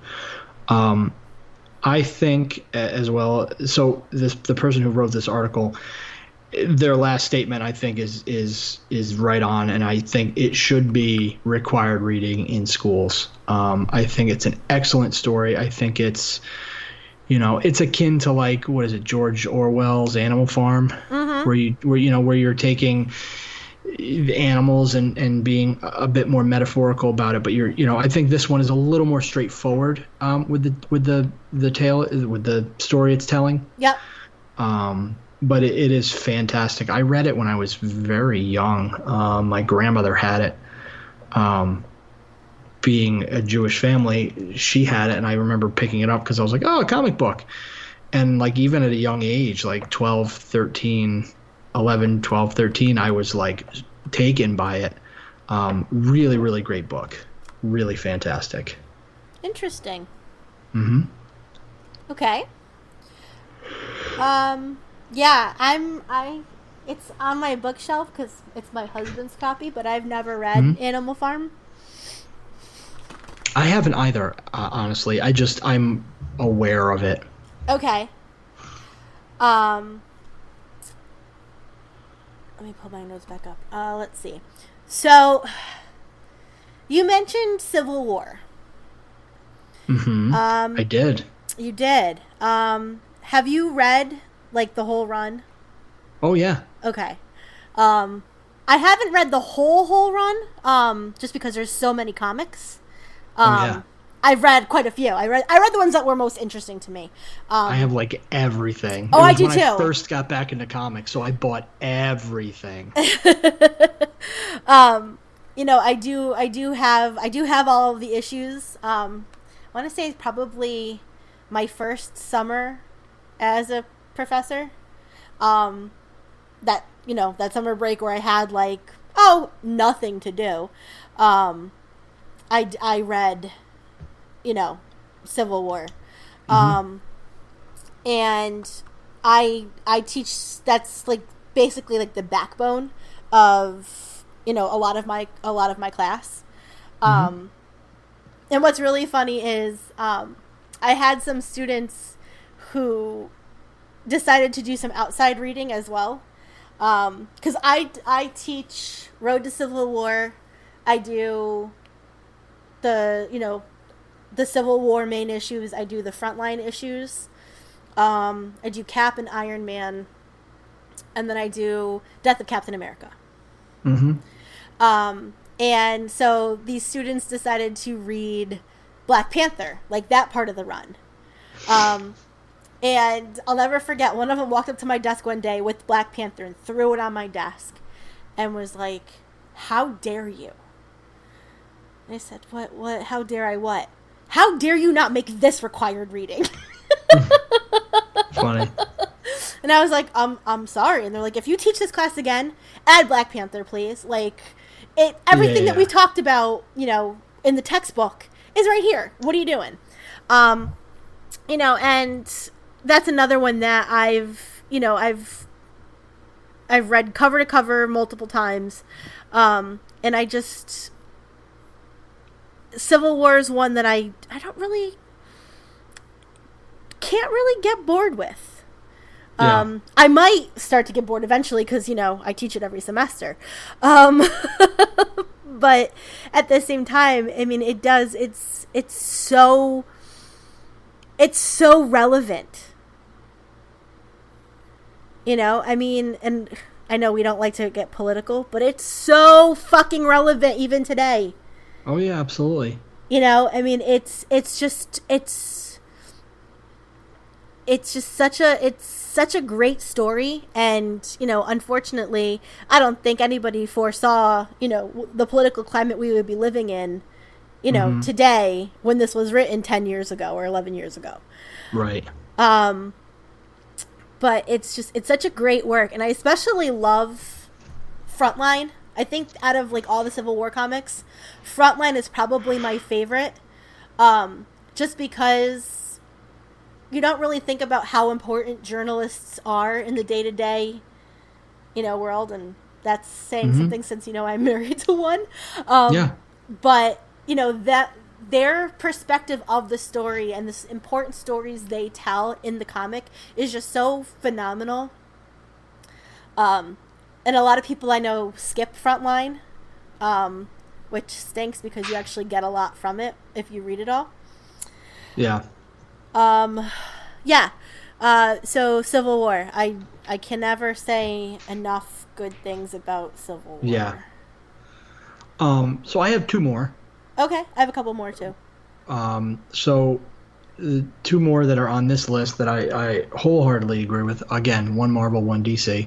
I think as well. So the person who wrote this article, their last statement, I think is right on, and I think it should be required reading in schools. I think it's an excellent story. I think it's, it's akin to, like, what is it, George Orwell's Animal Farm, where you're taking the animals and being a bit more metaphorical about it, but I think this one is a little more straightforward with the tale, with the story it's telling. Yep. But it is fantastic. I read it when I was very young. My grandmother had it. Being a Jewish family, she had it, and I remember picking it up because I was like, oh, a comic book. And, like, even at a young age, like 12, 13, I was, like, taken by it. Really, really great book. Really fantastic. Interesting. Mm-hmm. Okay. Yeah, it's on my bookshelf because it's my husband's copy, but I've never read Animal Farm. I haven't either, honestly. I'm aware of it. Okay. Let me pull my notes back up. Let's see. So, you mentioned Civil War. Mm-hmm. I did. You did. Have you read, like, the whole run? Oh, yeah. Okay. I haven't read the whole run, just because there's so many comics. Yeah. I've read quite a few. I read the ones that were most interesting to me. I have, like, everything. Oh, I do too. When I first got back into comics, so I bought everything. I do have all of the issues. I want to say it's probably my first summer as a professor. That summer break where I had, like, nothing to do. I read, Civil War. And I teach, that's, like, basically, like, the backbone of, a lot of my class. And what's really funny is, I had some students who decided to do some outside reading as well. 'Cause I teach Road to Civil War. I do the Civil War main issues. I do the frontline issues. I do Cap and Iron Man. And then I do Death of Captain America. And so these students decided to read Black Panther, like that part of the run. And I'll never forget, one of them walked up to my desk one day with Black Panther and threw it on my desk and was like, "How dare you?" And I said, What, how dare I what? How dare you not make this required reading? Funny. And I was like, I'm sorry. And they're like, if you teach this class again, add Black Panther, please. Like, everything that we talked about, you know, in the textbook is right here. What are you doing? You know, and that's another one that I've read cover to cover multiple times. And I just, Civil War is one that I can't really get bored with. Yeah. I might start to get bored eventually because, you know, I teach it every semester. But at the same time, I mean, it's so relevant. You know, I mean, and I know we don't like to get political, but it's so fucking relevant even today. Oh yeah, absolutely. You know, I mean, it's just such a great story. And, you know, unfortunately, I don't think anybody foresaw, you know, the political climate we would be living in, you know, today when this was written 10 years ago or 11 years ago. Right. But it's such a great work. And I especially love Frontline. I think out of like all the Civil War comics, Frontline is probably my favorite. Just because you don't really think about how important journalists are in the day-to-day, you know, world. And that's saying something since, you know, I'm married to one. Yeah. But, you know, that their perspective of the story and the important stories they tell in the comic is just so phenomenal. And a lot of people I know skip Frontline, which stinks because you actually get a lot from it if you read it all. Yeah. Yeah. So Civil War. I can never say enough good things about Civil War. Yeah. So I have two more. Okay, I have a couple more too. So two more that are on this list that I wholeheartedly agree with. Again, one Marvel, one DC.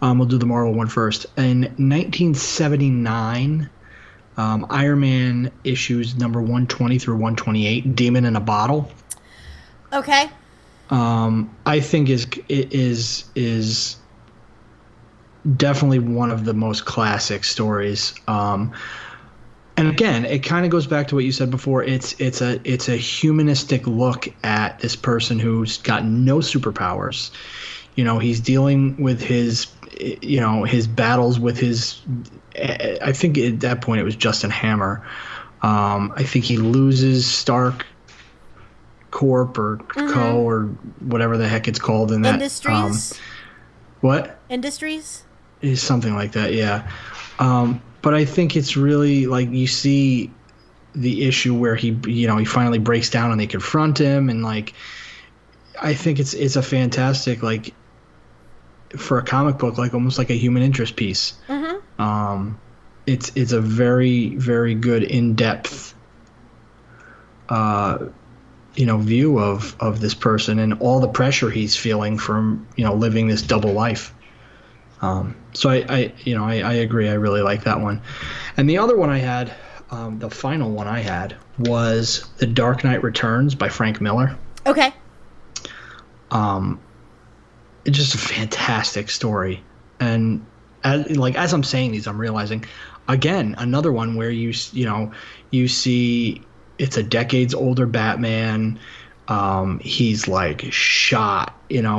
We'll do the Marvel one first. In 1979, Iron Man issues number 120 through 128, Demon in a Bottle. Okay. I think is definitely one of the most classic stories. And again, it kind of goes back to what you said before. It's a humanistic look at this person who's got no superpowers. You know, he's dealing with his battles with his. I think at that point it was Justin Hammer. I think he loses Stark Corp or Co or whatever the heck it's called in that. Industries. What? Industries. Is something like that, yeah. But I think it's really like you see the issue where he finally breaks down and they confront him, and like I think it's a fantastic, like, for a comic book, like almost like a human interest piece. It's a very, very good in-depth view of this person and all the pressure he's feeling from living this double life. So I agree. I really like that one. And the other one I had, the final one I had, was The Dark Knight Returns by Frank Miller. Okay. It's just a fantastic story. And as I'm saying these, I'm realizing, again, another one where you see it's a decades older Batman. He's like shot,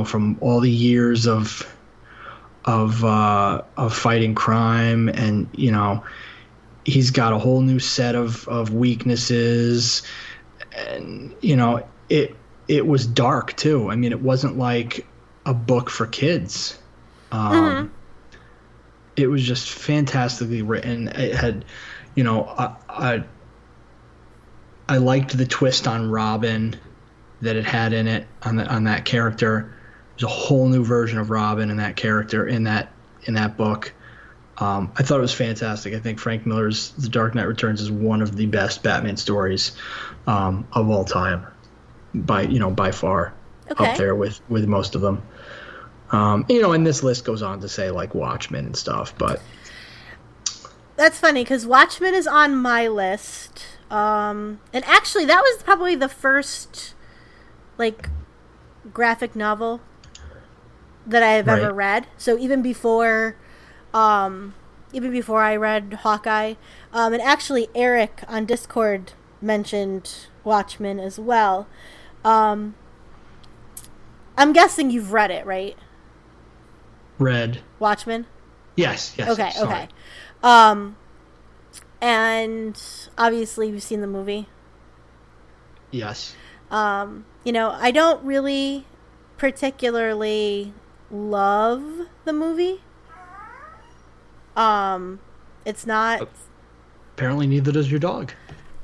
from all the years of fighting crime, and he's got a whole new set of weaknesses, and it was dark too. I mean, it wasn't like a book for kids. It was just fantastically written. It had, I liked the twist on Robin that it had in it on that character. There's a whole new version of Robin and that character in that book. I thought it was fantastic. I think Frank Miller's The Dark Knight Returns is one of the best Batman stories of all time, by far. Okay. Up there with most of them. And this list goes on to say like Watchmen and stuff, but that's funny because Watchmen is on my list. And actually, that was probably the first like graphic novel that I've Right. ever read. So even before I read Hawkeye, and actually Eric on Discord mentioned Watchmen as well. Um, I'm guessing you've read it, right? Read. Watchmen. Yes. Yes. Okay. Sorry. Okay. Um, and obviously you've seen the movie. Yes. I don't really particularly love the movie. It's not. Apparently, neither does your dog.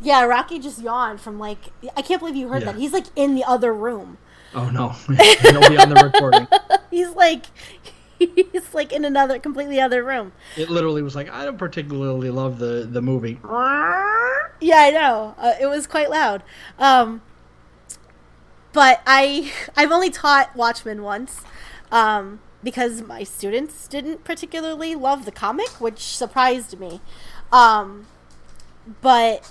Yeah, Rocky just yawned from I can't believe you heard that. He's in the other room. Oh no, it'll be on the recording. he's in another completely other room. It literally was I don't particularly love the movie. Yeah, I know. It was quite loud. But I've only taught Watchmen once. Because my students didn't particularly love the comic, which surprised me. But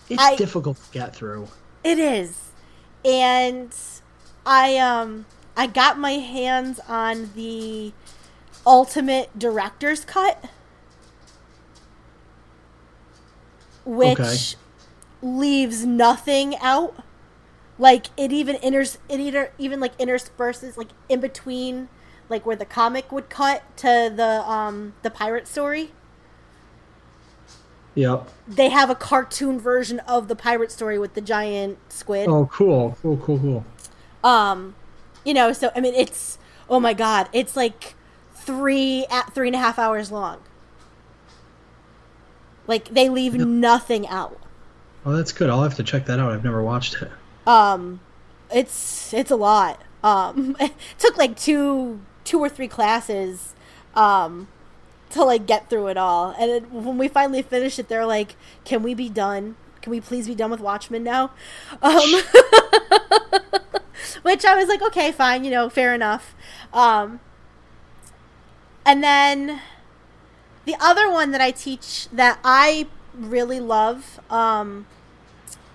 it's difficult to get through. It is. And I got my hands on the ultimate director's cut, which leaves nothing out. It even intersperses in between where the comic would cut to the pirate story. Yep. They have a cartoon version of the pirate story with the giant squid. Oh, cool. So I mean, it's, oh my god, it's 3.5 hours long. They leave nothing out. Oh, that's good. I'll have to check that out. I've never watched it. It's a lot. It took two or three classes, to get through it all. And when we finally finished it, they're like, "Can we be done? Can we please be done with Watchmen now?" Which I was like, "Okay, fine, fair enough." And then the other one that I teach that I really love,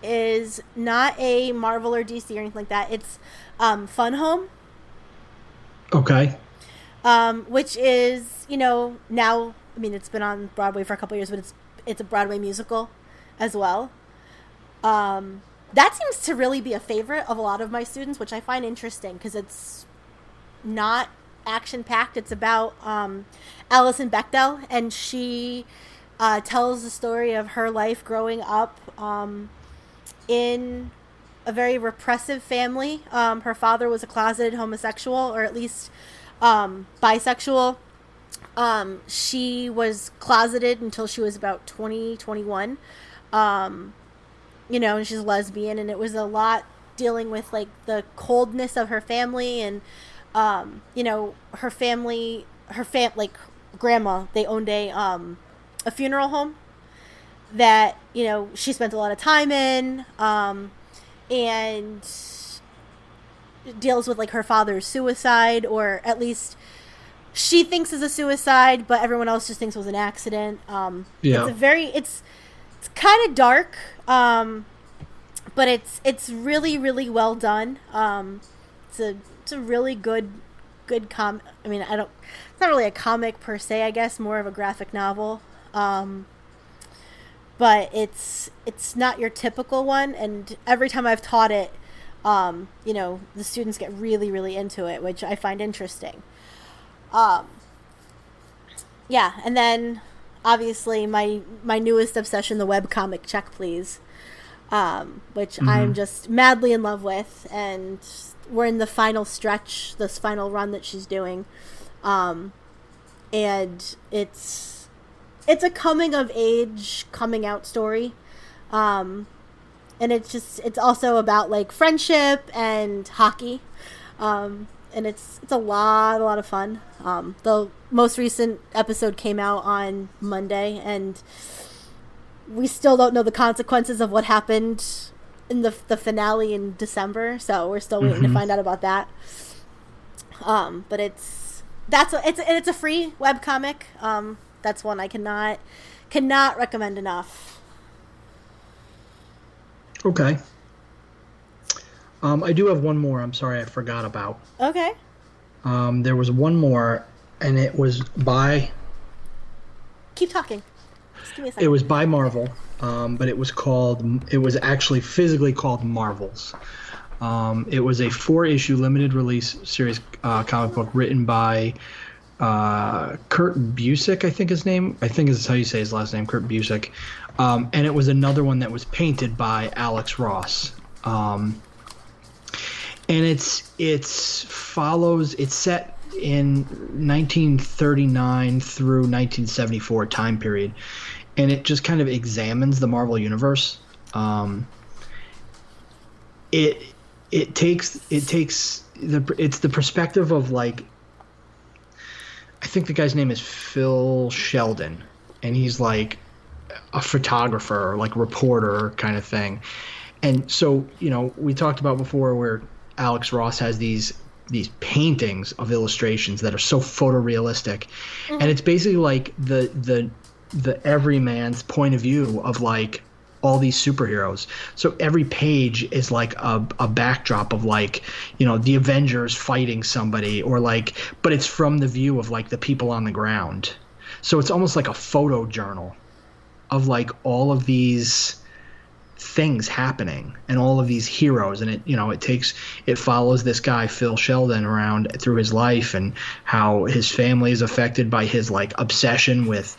is not a Marvel or DC or anything like that. It's Fun Home. Okay. Which is, now, I mean, it's been on Broadway for a couple of years, but it's a Broadway musical as well. That seems to really be a favorite of a lot of my students, which I find interesting because it's not action-packed. It's about Alison Bechdel, and she tells the story of her life growing up in a very repressive family. Her father was a closeted homosexual, or at least bisexual. She was closeted until she was about 20, 21. And she's lesbian, and it was a lot dealing with the coldness of her family and her family, grandma, they owned a funeral home that she spent a lot of time in, and deals with her father's suicide, or at least she thinks is a suicide, but everyone else just thinks it was an accident. It's kind of dark, but it's really, really well done. It's a really good I mean, it's not really a comic per se, I guess, more of a graphic novel. But it's not your typical one, and every time I've taught it, the students get really, really into it, which I find interesting. Yeah, and then obviously my newest obsession, the webcomic Check Please, which I'm just madly in love with, and we're in the final stretch, this final run that she's doing, and it's a coming of age, coming out story, and it's also about friendship and hockey, and it's a lot of fun. The most recent episode came out on Monday, and we still don't know the consequences of what happened in the finale in December, so we're still waiting to find out about that. But it's a free webcomic. That's one I cannot recommend enough. Okay. I do have one more. I'm sorry I forgot about. Okay. There was one more, and it was by. Keep talking. Just give me a second. It was by Marvel, but it was called. It was actually physically called Marvels. It was a 4-issue limited release series comic book written by Kurt Busiek, I think his name. I think is how you say his last name, Kurt Busiek. And it was another one that was painted by Alex Ross. And it's set in 1939 through 1974 time period, and it just kind of examines the Marvel universe. It's the perspective of, like, I think the guy's name is Phil Sheldon, and he's like a photographer, like reporter kind of thing. And so, we talked about before where Alex Ross has these paintings of illustrations that are so photorealistic, and it's basically like the everyman's point of view of, like, all these superheroes. So every page is like a backdrop of, like, the Avengers fighting somebody, or like, but it's from the view of, like, the people on the ground. So it's almost like a photo journal of, like, all of these things happening and all of these heroes, and it follows this guy Phil Sheldon around through his life, and how his family is affected by his, like, obsession with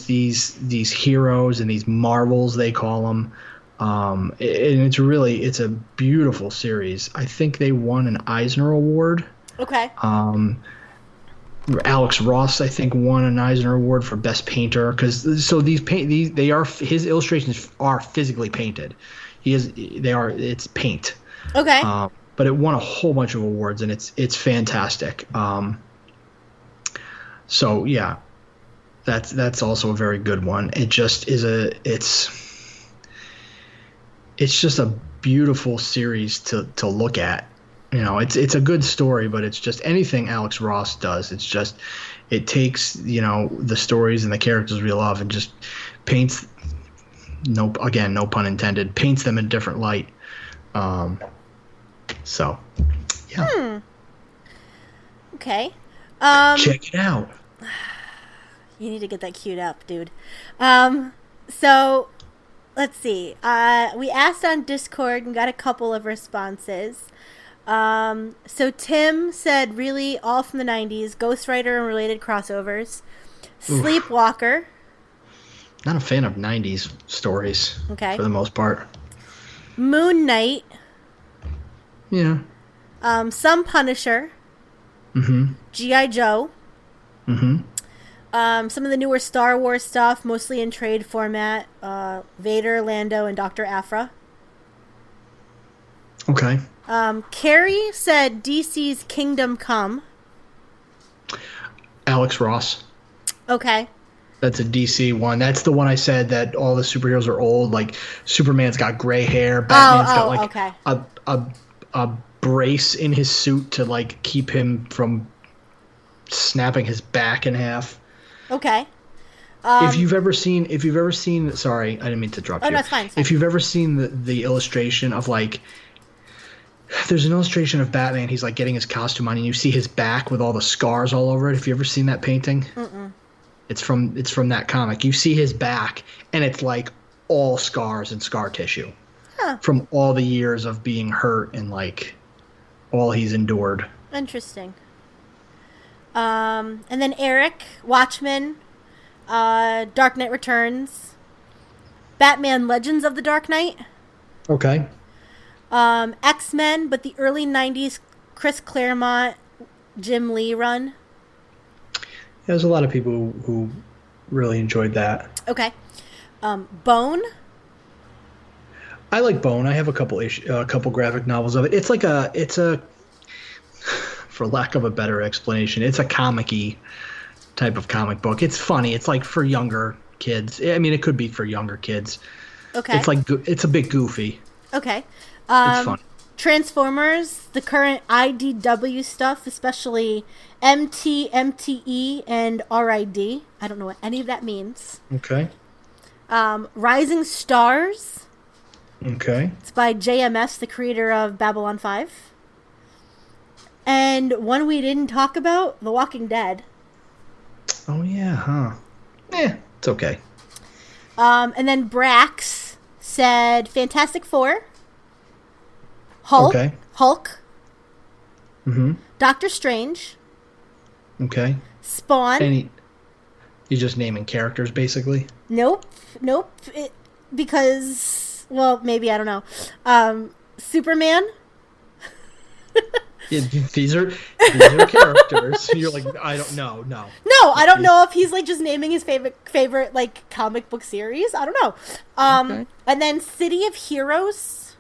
these heroes and these marvels, they call them. And it's a beautiful series. I think they won an Eisner Award. Okay. Alex Ross, I think, won an Eisner Award for Best Painter, because his illustrations are physically painted. It's paint. Okay. But it won a whole bunch of awards, and it's fantastic. So yeah, that's also a very good one. It just is it's just a beautiful series to look at. It's a good story, but it's just anything Alex Ross does. It's just, it takes, the stories and the characters we love and just paints, no pun intended, paints them in a different light. So, yeah. Okay. Check it out. You need to get that queued up, dude. So, let's see. We asked on Discord and got a couple of responses. So Tim said, really, all from the 90s, Ghost Rider and related crossovers. Sleepwalker. Not a fan of 90s stories. Okay. For the most part. Moon Knight. Yeah. Some Punisher. Mm-hmm. G.I. Joe. Mm-hmm. Some of the newer Star Wars stuff, mostly in trade format. Vader, Lando, and Dr. Aphra. Okay. Carrie said DC's Kingdom Come. Alex Ross. Okay. That's a DC one. That's the one I said that all the superheroes are old. Like, Superman's got gray hair. Batman's got, like, okay. a brace in his suit to, like, keep him from snapping his back in half. Okay. If you've ever seen, sorry, I didn't mean to interrupt you. Oh, no, it's fine. If you've ever seen the illustration of, like, there's an illustration of Batman. He's, like, getting his costume on, and you see his back with all the scars all over it. Have you ever seen that painting? Mm-mm. It's from that comic. You see his back, and it's, like, all scars and scar tissue from all the years of being hurt and, like, all he's endured. Interesting. And then Eric, Watchmen, Dark Knight Returns, Batman Legends of the Dark Knight. Okay. X-Men, but the early 90s Chris Claremont, Jim Lee run. There's a lot of people who really enjoyed that. Okay. Bone. I like Bone. I have a couple graphic novels of it. It's a for lack of a better explanation, it's a comic-y type of comic book. It's funny. It's like for younger kids. I mean, it could be for younger kids. Okay. It's a bit goofy. Okay. It's fun. Transformers, the current IDW stuff, especially MT, MTE, and RID. I don't know what any of that means. Okay. Rising Stars. Okay. It's by JMS, the creator of Babylon 5. And one we didn't talk about, The Walking Dead. Oh, yeah, huh? It's okay. And then Brax said Fantastic Four, Hulk, Okay. Mm-hmm. Doctor Strange. Okay. Spawn. You're just naming characters, basically? Nope. Because, well, maybe, I don't know. Superman. Yeah, these are characters. You're like, I don't know. No, I don't know if he's like just naming his favorite like comic book series. I don't know. Okay. And then City of Heroes.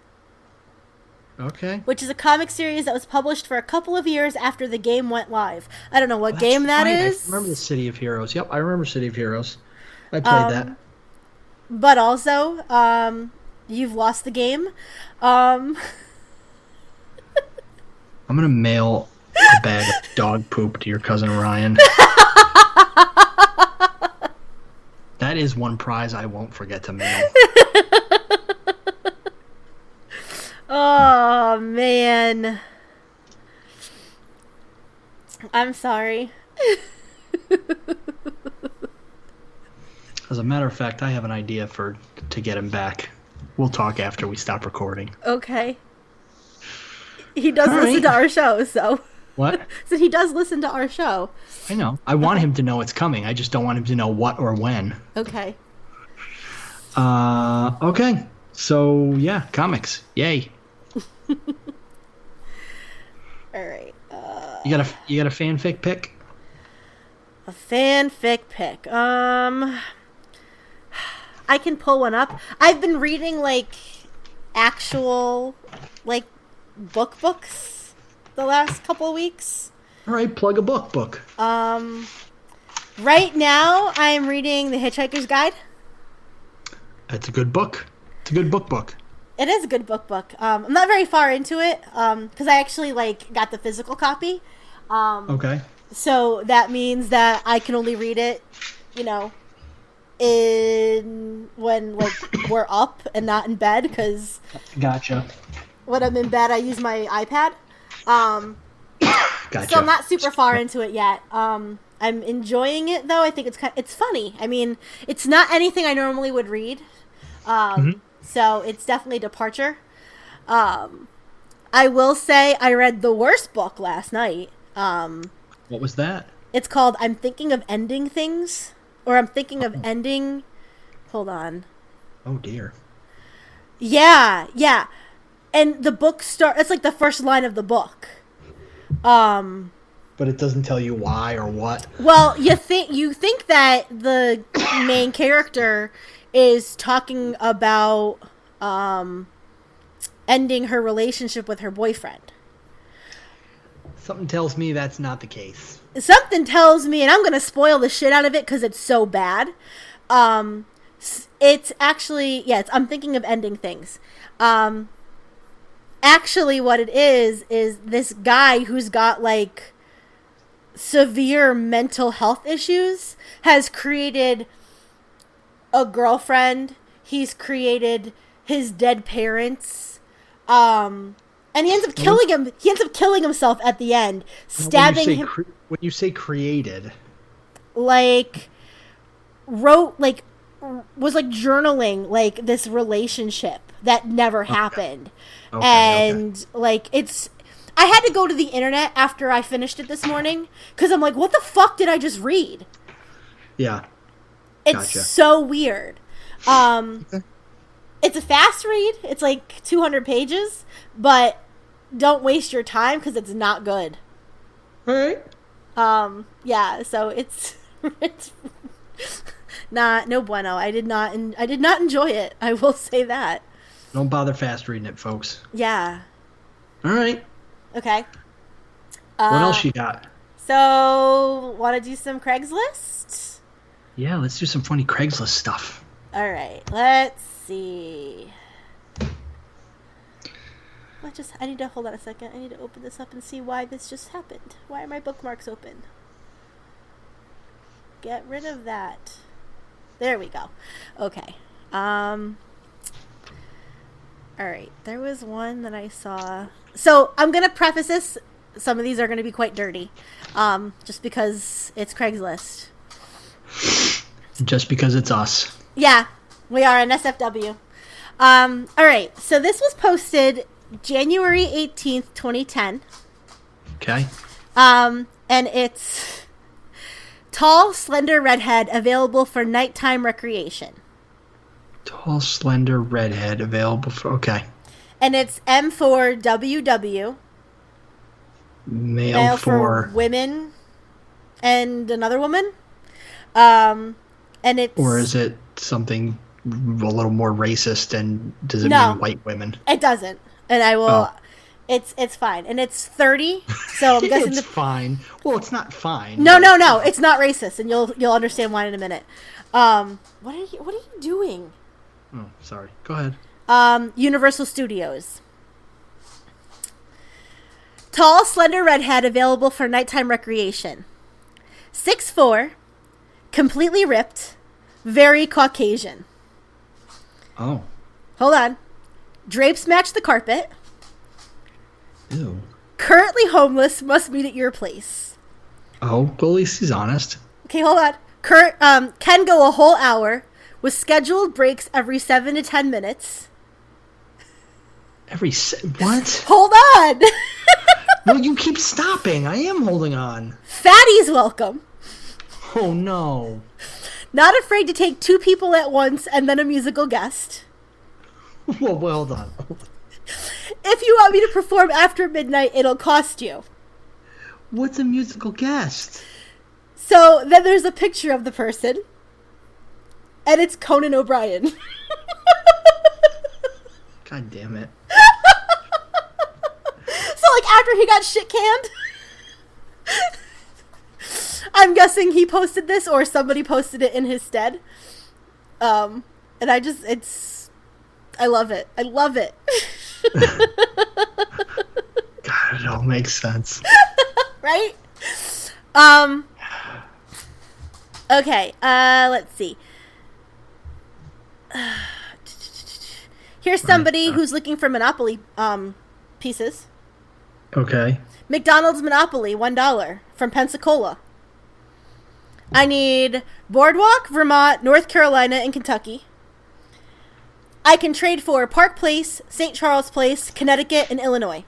Okay. Which is a comic series that was published for a couple of years after the game went live. I don't know what game that is. I remember the City of Heroes. Yep, I remember City of Heroes. I played that. But also, you've lost the game. I'm going to mail a bag of dog poop to your cousin Ryan. That is one prize I won't forget to mail. Oh, man. I'm sorry. As a matter of fact, I have an idea to get him back. We'll talk after we stop recording. Okay. He does listen to our show, so. What? So he does listen to our show. I know. I want him to know it's coming. I just don't want him to know what or when. Okay. Okay. So, yeah, comics. Yay. All right. You got a fanfic pick? A fanfic pick. I can pull one up. I've been reading like actual like books the last couple of weeks. All right, plug a book. Right now I'm reading The Hitchhiker's Guide. That's a good book. It's a good book. It is a good book. I'm not very far into it because I actually like got the physical copy. Okay. So that means that I can only read it, when like we're up and not in bed, because Gotcha. when I'm in bed I use my iPad. Gotcha. So I'm not super far into it yet. I'm enjoying it though. I think it's funny. I mean, it's not anything I normally would read. So it's definitely a departure. I will say I read the worst book last night. What was that? It's called I'm Thinking of Ending Things. Or I'm Thinking of Ending... Hold on. Oh, dear. Yeah. And the book it's like the first line of the book. But it doesn't tell you why or what. Well, you think that the main character is talking about ending her relationship with her boyfriend. Something tells me that's not the case. Something tells me, and I'm going to spoil the shit out of it because it's so bad. It's actually, I'm Thinking of Ending Things. Actually, what it is this guy who's got, like, severe mental health issues has created a girlfriend. He's created his dead parents. And he ends up killing him. He ends up killing himself at the end, stabbing him. When you say created, like wrote, like was like journaling, like this relationship that never happened, and like it's. I had to go to the internet after I finished it this morning because I'm like, what the fuck did I just read? Yeah, it's so weird. It's a fast read. It's like 200 pages, but don't waste your time because it's not good. All right. Yeah. So it's no bueno. I did not enjoy it. I will say that. Don't bother fast reading it, folks. Yeah. All right. Okay. What else you got? So, want to do some Craigslist? Yeah, let's do some funny Craigslist stuff. All right. Let's see. I need to hold on a second. I need to open this up and see why this just happened. Why are my bookmarks open? Get rid of that. There we go. Okay. All right. There was one that I saw. So I'm going to preface this some of these are going to be quite dirty, just because it's Craigslist. Just because it's us. Yeah, we are an SFW. All right, so this was posted January 18th, 2010. Okay. And it's tall, slender redhead available for nighttime recreation. Tall, slender redhead available for... Okay. And it's M4WW. Male for women and another woman. And it's... Or is it something a little more racist, and does it mean white women? It doesn't. And I will... Oh. It's fine. And it's 30, so I'm guessing... It's fine. Well, it's not fine. No. It's not racist, and you'll understand why in a minute. What are you doing? Oh, sorry. Go ahead. Universal Studios. Tall, slender redhead available for nighttime recreation. 6'4", completely ripped, very Caucasian. Oh. Hold on. Drapes match the carpet. Ew. Currently homeless, must meet at your place. Oh, well, at least he's honest. Okay, hold on. Can go a whole hour with scheduled breaks every 7 to 10 minutes. What? Hold on. No, you keep stopping. I am holding on. Fatties welcome. Oh, no. Not afraid to take 2 people at once and then a musical guest. Well, hold on. If you want me to perform after midnight, it'll cost you. What's a musical guest? So then there's a picture of the person. And it's Conan O'Brien. God damn it. So, like, after he got shit canned, I'm guessing he posted this or somebody posted it in his stead. And I love it. I love it. God, it all makes sense. Right? Okay, let's see. Here's somebody who's looking for Monopoly pieces. Okay. McDonald's Monopoly, $1 from Pensacola. I need Boardwalk, Vermont, North Carolina, and Kentucky. I can trade for Park Place, St. Charles Place, Connecticut, and Illinois.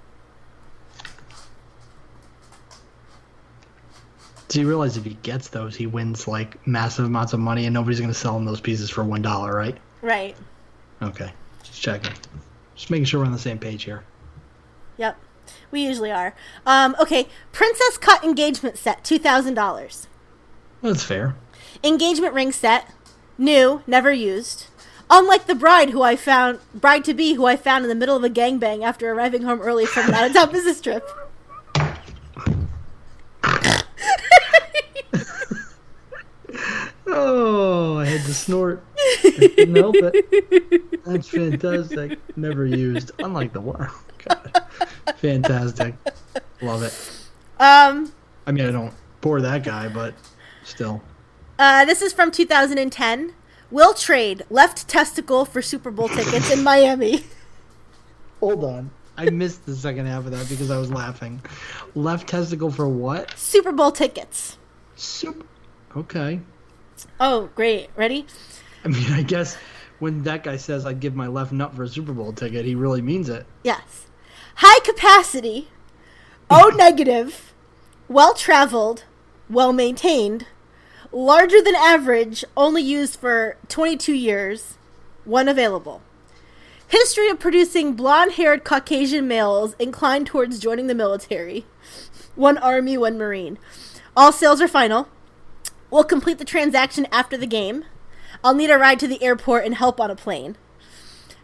Do you realize if he gets those, he wins, like, massive amounts of money, and nobody's going to sell him those pieces for $1, right? Right. Okay. Just checking. Just making sure we're on the same page here. Yep. We usually are. Okay. Princess Cut engagement set, $2,000. That's fair. Engagement ring set, new, never used. Unlike the bride-to-be who I found in the middle of a gangbang after arriving home early from an out-of-town business trip. Oh, I had to snort. I couldn't help it. That's fantastic. Never used. Unlike the one. God. Fantastic. Love it. I mean, I don't bore that guy, but still. This is from 2010. Will trade left testicle for Super Bowl tickets in Miami. Hold on. I missed the second half of that because I was laughing. Left testicle for what? Super Bowl tickets. Okay. Oh, great. Ready? I mean, I guess when that guy says I'd give my left nut for a Super Bowl ticket, he really means it. Yes. High capacity. O negative. Well traveled. Well maintained. Larger than average. Only used for 22 years. One available. History of producing blonde-haired Caucasian males inclined towards joining the military. One Army, one Marine. All sales are final. We'll complete the transaction after the game. I'll need a ride to the airport and help on a plane.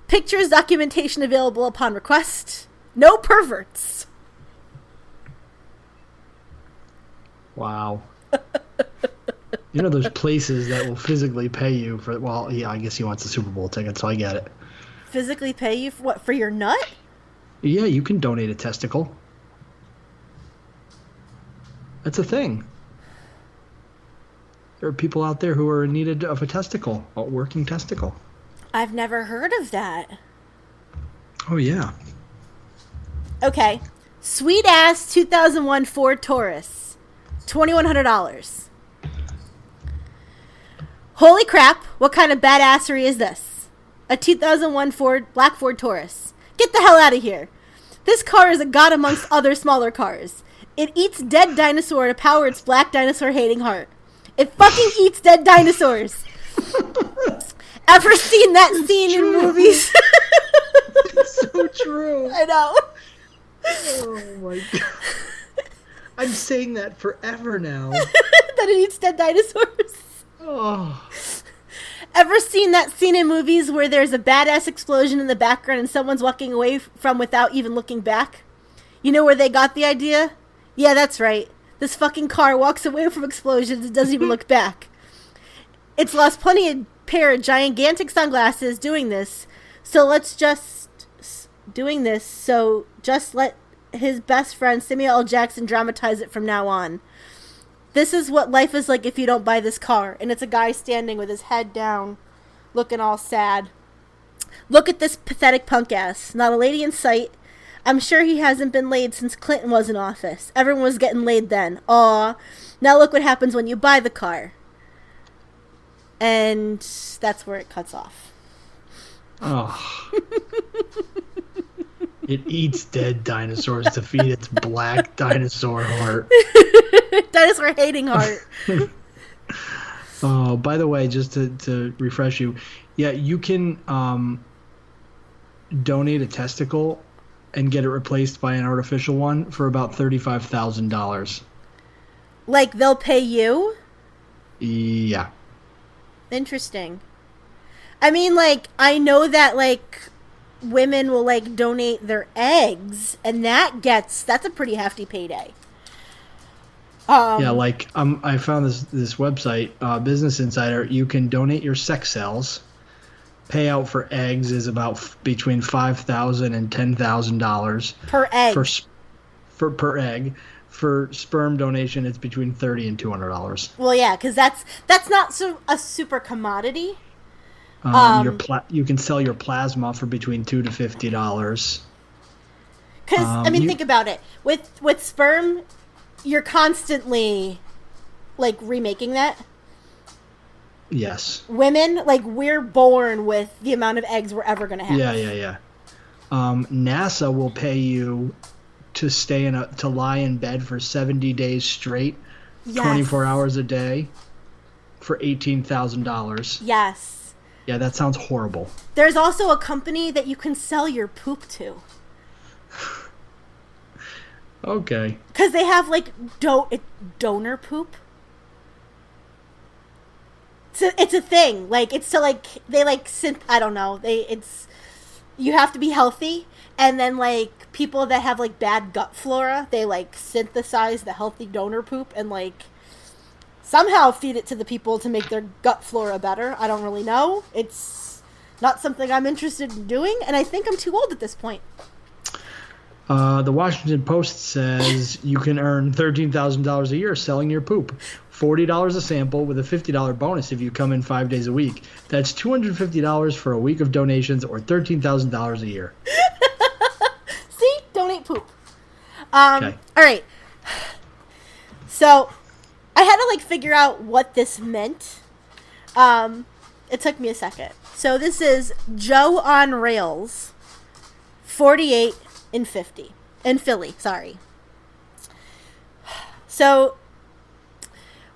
Pictures, documentation available upon request. No perverts. Wow. You know, there's places that will physically pay you for, well, yeah, I guess he wants a Super Bowl ticket, so I get it. Physically pay you for what? For your nut? Yeah, you can donate a testicle. That's a thing. There are people out there who are in need of a testicle, a working testicle. I've never heard of that. Oh, yeah. Okay. Sweet ass 2001 Ford Taurus. $2,100. Holy crap, what kind of badassery is this? A 2001 black Ford Taurus. Get the hell out of here. This car is a god amongst other smaller cars. It eats dead dinosaur to power its black dinosaur hating heart. It fucking eats dead dinosaurs. Ever seen that scene in movies? It's so true. I know. Oh my god. I'm saying that forever now. That it eats dead dinosaurs. Oh. Ever seen that scene in movies where there's a badass explosion in the background and someone's walking away from without even looking back? You know where they got the idea? Yeah, that's right. This fucking car walks away from explosions and doesn't even look back. It's lost plenty of pair of gigantic sunglasses doing this, so just let his best friend Samuel L. Jackson dramatize it from now on. This is what life is like if you don't buy this car. And it's a guy standing with his head down, looking all sad. Look at this pathetic punk ass. Not a lady in sight. I'm sure he hasn't been laid since Clinton was in office. Everyone was getting laid then. Aw. Now look what happens when you buy the car. And that's where it cuts off. Oh. It eats dead dinosaurs to feed its black dinosaur heart. Dinosaur hating heart. Oh, by the way, just to refresh you, yeah, you can donate a testicle and get it replaced by an artificial one for about $35,000. Like they'll pay you? Yeah. Interesting. I mean, like, I know that, like, women will, like, donate their eggs, and that's a pretty hefty payday. Yeah, like, I found this website, Business Insider. You can donate your sex cells. Payout for eggs is about between $5,000 and $10,000 per egg. Per egg. For sperm donation, it's between $30 and $200. Well, yeah, because that's not a super commodity. You can sell your plasma for between $2 to $50. Because I mean, think about it. With sperm, you're constantly like remaking that. Yes. Women, like, we're born with the amount of eggs we're ever gonna have. Yeah. NASA will pay you to to lie in bed for 70 days straight, yes. 24 hours a day, for $18,000. Yes. Yeah, that sounds horrible. There's also a company that you can sell your poop to. Okay. Because they have, like, donor poop. So it's a thing. Like, it's to, like, they, like, I don't know. You have to be healthy. And then, like, people that have, like, bad gut flora, they, like, synthesize the healthy donor poop and, like, somehow feed it to the people to make their gut flora better. I don't really know. It's not something I'm interested in doing, and I think I'm too old at this point. The Washington Post says you can earn $13,000 a year selling your poop. $40 a sample with a $50 bonus if you come in 5 days a week. That's $250 for a week of donations or $13,000 a year. See? Donate poop. Okay. All right. So I had to, like, figure out what this meant. It took me a second. So this is Joe on Rails, 48 in Philly, sorry. So,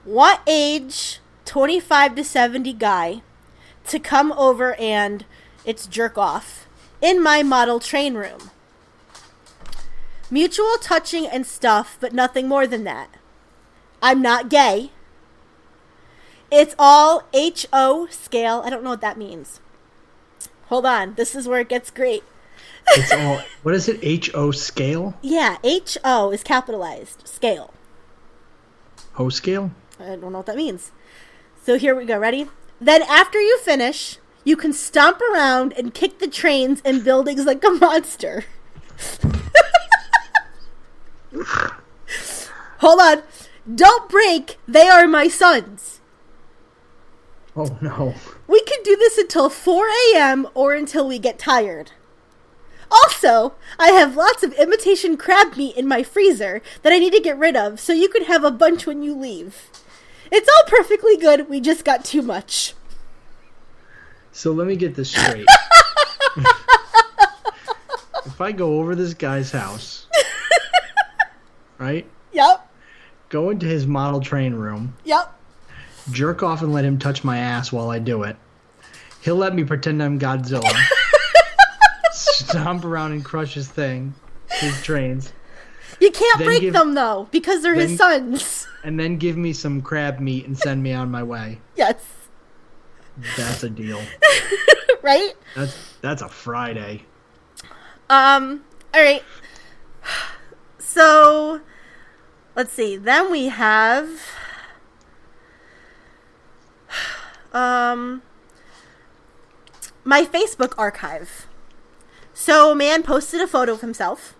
want age 25 to 70 guy to come over and it's jerk off in my model train room. Mutual touching and stuff, but nothing more than that. I'm not gay. It's all HO scale. I don't know what that means. Hold on. This is where it gets great. It's all, what is it? HO scale? Yeah, HO is capitalized. Scale. Ho scale? I don't know what that means. So here we go. Ready? Then after you finish, you can stomp around and kick the trains and buildings like a monster. Hold on. Don't break. They are my sons. Oh, no. We can do this until 4 a.m. or until we get tired. Also, I have lots of imitation crab meat in my freezer that I need to get rid of, so you can have a bunch when you leave. It's all perfectly good, we just got too much. So let me get this straight. If I go over this guy's house, right? Yep. Go into his model train room. Yep. Jerk off and let him touch my ass while I do it. He'll let me pretend I'm Godzilla. Stomp around and crush his trains. You can't break them, though, because they're his sons. And then give me some crab meat and send me on my way. Yes. That's a deal. Right? That's a Friday. All right. So, let's see. Then we have... my Facebook archive. So a man posted a photo of himself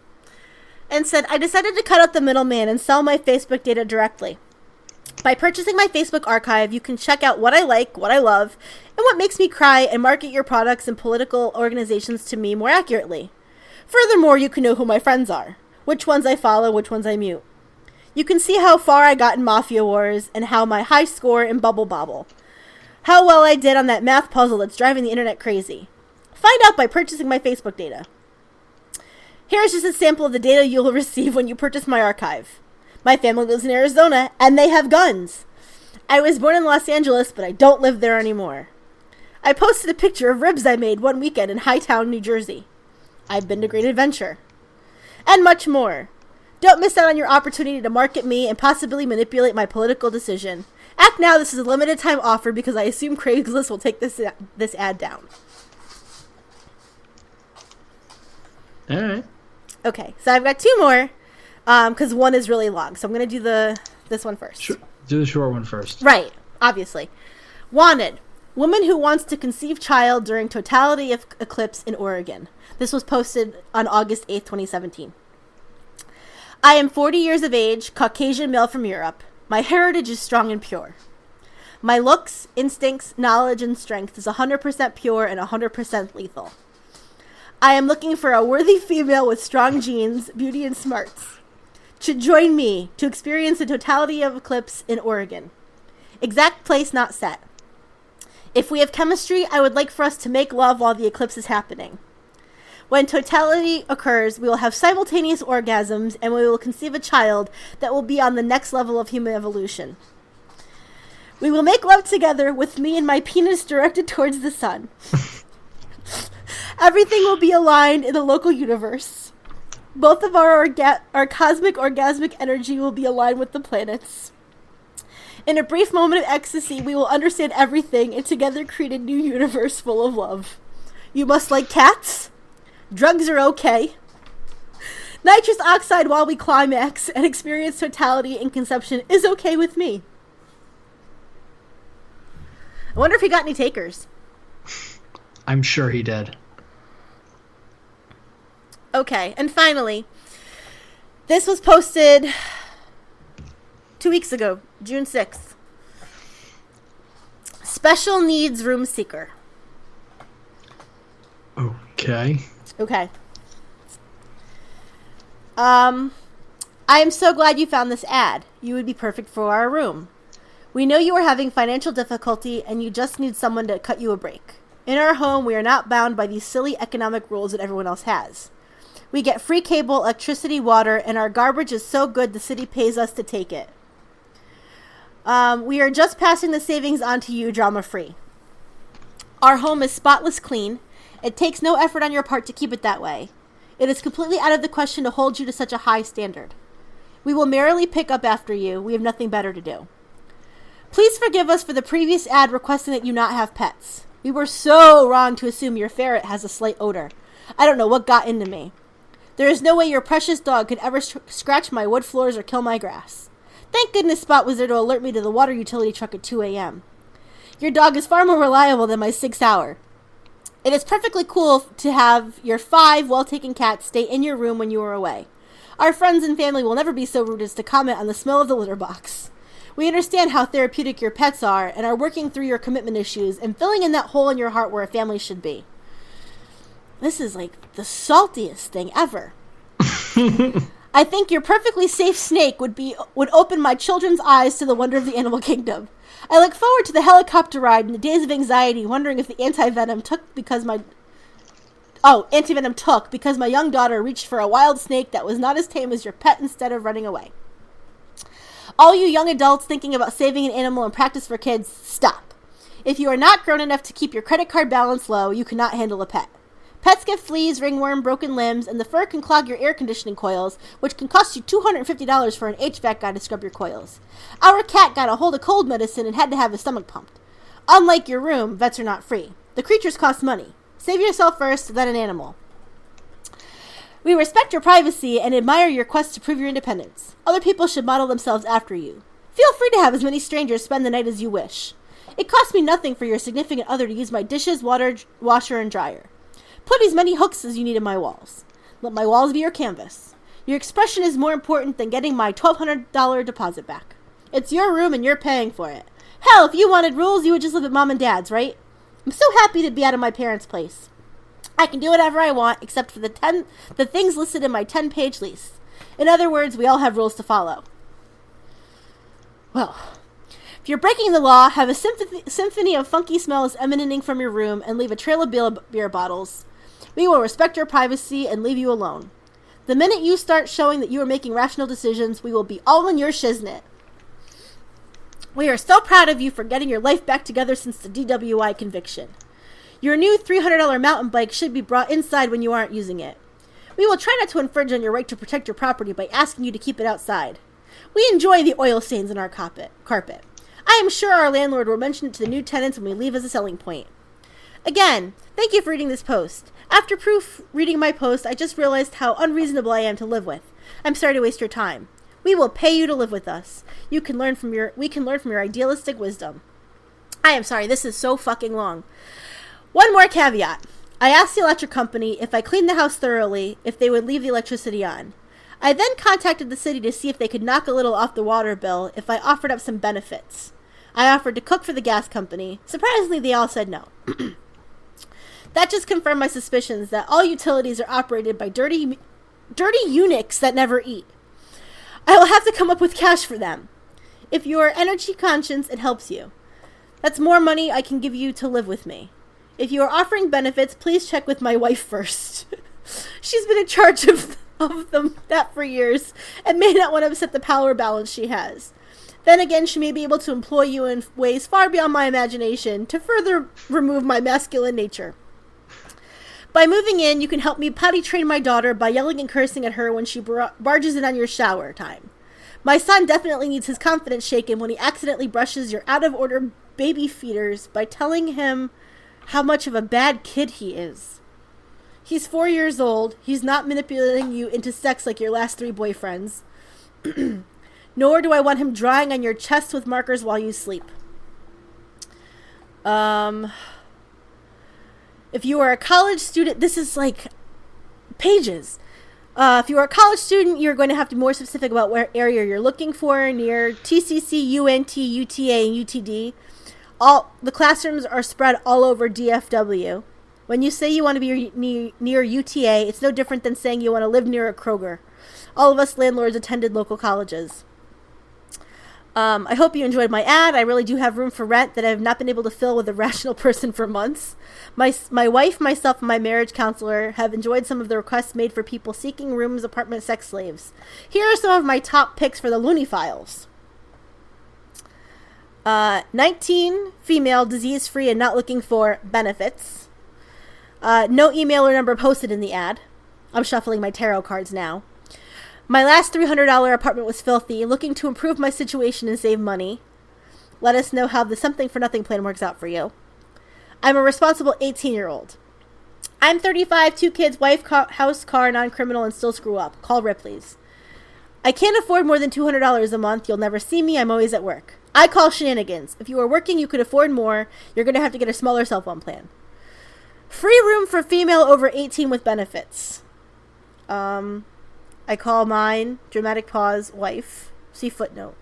and said, I decided to cut out the middleman and sell my Facebook data directly. By purchasing my Facebook archive, you can check out what I like, what I love, and what makes me cry, and market your products and political organizations to me more accurately. Furthermore, you can know who my friends are, which ones I follow, which ones I mute. You can see how far I got in Mafia Wars and how my high score in Bubble Bobble. How well I did on that math puzzle that's driving the internet crazy. Find out by purchasing my Facebook data. Here's just a sample of the data you'll receive when you purchase my archive. My family lives in Arizona, and they have guns. I was born in Los Angeles, but I don't live there anymore. I posted a picture of ribs I made one weekend in Hightown, New Jersey. I've been to Great Adventure. And much more. Don't miss out on your opportunity to market me and possibly manipulate my political decision. Act now, this is a limited time offer because I assume Craigslist will take this ad down. All right. Okay, so I've got two more, because one is really long. So I'm going to do this one first. Sure. Do the short one first. Right, obviously. Wanted. Woman who wants to conceive child during totality of eclipse in Oregon. This was posted on August 8th, 2017. I am 40 years of age, Caucasian male from Europe. My heritage is strong and pure. My looks, instincts, knowledge, and strength is 100% pure and 100% lethal. I am looking for a worthy female with strong genes, beauty, and smarts to join me to experience the totality of eclipse in Oregon. Exact place not set. If we have chemistry, I would like for us to make love while the eclipse is happening. When totality occurs, we will have simultaneous orgasms and we will conceive a child that will be on the next level of human evolution. We will make love together with me and my penis directed towards the sun. Everything will be aligned in the local universe. Both of our cosmic orgasmic energy will be aligned with the planets. In a brief moment of ecstasy, we will understand everything and together create a new universe full of love. You must like cats. Drugs are okay. Nitrous oxide while we climax and experience totality and conception is okay with me. I wonder if he got any takers. I'm sure he did. Okay, and finally, this was posted 2 weeks ago, June 6th. Special needs room seeker. Okay. Okay. I am so glad you found this ad. You would be perfect for our room. We know you are having financial difficulty and you just need someone to cut you a break. In our home, we are not bound by these silly economic rules that everyone else has. We get free cable, electricity, water, and our garbage is so good the city pays us to take it. We are just passing the savings on to you drama-free. Our home is spotless clean. It takes no effort on your part to keep it that way. It is completely out of the question to hold you to such a high standard. We will merrily pick up after you. We have nothing better to do. Please forgive us for the previous ad requesting that you not have pets. We were so wrong to assume your ferret has a slight odor. I don't know what got into me. There is no way your precious dog could ever scratch my wood floors or kill my grass. Thank goodness Spot was there to alert me to the water utility truck at 2 a.m. Your dog is far more reliable than my 6 hour. It is perfectly cool to have your 5 well-taken cats stay in your room when you are away. Our friends and family will never be so rude as to comment on the smell of the litter box. We understand how therapeutic your pets are and are working through your commitment issues and filling in that hole in your heart where a family should be. This is like the saltiest thing ever. I think your perfectly safe snake would open my children's eyes to the wonder of the animal kingdom. I look forward to the helicopter ride and the days of anxiety, wondering if the anti-venom took because my young daughter reached for a wild snake that was not as tame as your pet instead of running away. All you young adults thinking about saving an animal in practice for kids, stop. If you are not grown enough to keep your credit card balance low, you cannot handle a pet. Pets get fleas, ringworm, broken limbs, and the fur can clog your air conditioning coils, which can cost you $250 for an HVAC guy to scrub your coils. Our cat got a hold of cold medicine and had to have his stomach pumped. Unlike your room, vets are not free. The creatures cost money. Save yourself first, then an animal. We respect your privacy and admire your quest to prove your independence. Other people should model themselves after you. Feel free to have as many strangers spend the night as you wish. It costs me nothing for your significant other to use my dishes, washer, and dryer. Put as many hooks as you need in my walls. Let my walls be your canvas. Your expression is more important than getting my $1,200 deposit back. It's your room and you're paying for it. Hell, if you wanted rules, you would just live at Mom and Dad's, right? I'm so happy to be out of my parents' place. I can do whatever I want except for the things listed in my 10-page lease. In other words, we all have rules to follow. Well, if you're breaking the law, have a symphony of funky smells emanating from your room and leave a trail of beer bottles. We will respect your privacy and leave you alone. The minute you start showing that you are making rational decisions, we will be all in your shiznit. We are so proud of you for getting your life back together since the DWI conviction. Your new $300 mountain bike should be brought inside when you aren't using it. We will try not to infringe on your right to protect your property by asking you to keep it outside. We enjoy the oil stains in our carpet. I am sure our landlord will mention it to the new tenants when we leave as a selling point. Again, thank you for reading this post. After reading my post, I just realized how unreasonable I am to live with. I'm sorry to waste your time. We will pay you to live with us. We can learn from your idealistic wisdom. I am sorry, this is so fucking long. One more caveat. I asked the electric company if I cleaned the house thoroughly, if they would leave the electricity on. I then contacted the city to see if they could knock a little off the water bill if I offered up some benefits. I offered to cook for the gas company. Surprisingly, they all said no. That just confirmed my suspicions that all utilities are operated by dirty eunuchs that never eat. I will have to come up with cash for them. If you are energy conscious, it helps you. That's more money I can give you to live with me. If you are offering benefits, please check with my wife first. She's been in charge of that for years and may not want to upset the power balance she has. Then again, she may be able to employ you in ways far beyond my imagination to further remove my masculine nature. By moving in, you can help me potty train my daughter by yelling and cursing at her when she barges in on your shower time. My son definitely needs his confidence shaken when he accidentally brushes your out-of-order baby feeders by telling him how much of a bad kid he is. He's 4 years old. He's not manipulating you into sex like your last 3 boyfriends. Nor do I want him drawing on your chest with markers while you sleep. If you are a college student, this is like pages. If you are a college student, you're going to have to be more specific about where area you're looking for, near TCC, UNT, UTA, and UTD. All the classrooms are spread all over DFW. When you say you want to be near UTA, it's no different than saying you want to live near a Kroger. All of us landlords attended local colleges. I hope you enjoyed my ad. I really do have room for rent that I have not been able to fill with a rational person for months. My wife, myself, and my marriage counselor have enjoyed some of the requests made for people seeking rooms, apartment sex slaves. Here are some of my top picks for the Looney Files. 19, female, disease-free, and not looking for benefits. No email or number posted in the ad. I'm shuffling my tarot cards now. My last $300 apartment was filthy, looking to improve my situation and save money. Let us know how the something for nothing plan works out for you. I'm a responsible 18-year-old. I'm 35, 2 kids, wife, house, car, non-criminal, and still screw up. Call Ripley's. I can't afford more than $200 a month. You'll never see me. I'm always at work. I call shenanigans. If you are working, you could afford more. You're going to have to get a smaller cell phone plan. Free room for female over 18 with benefits. I call mine, dramatic pause, wife. See footnote.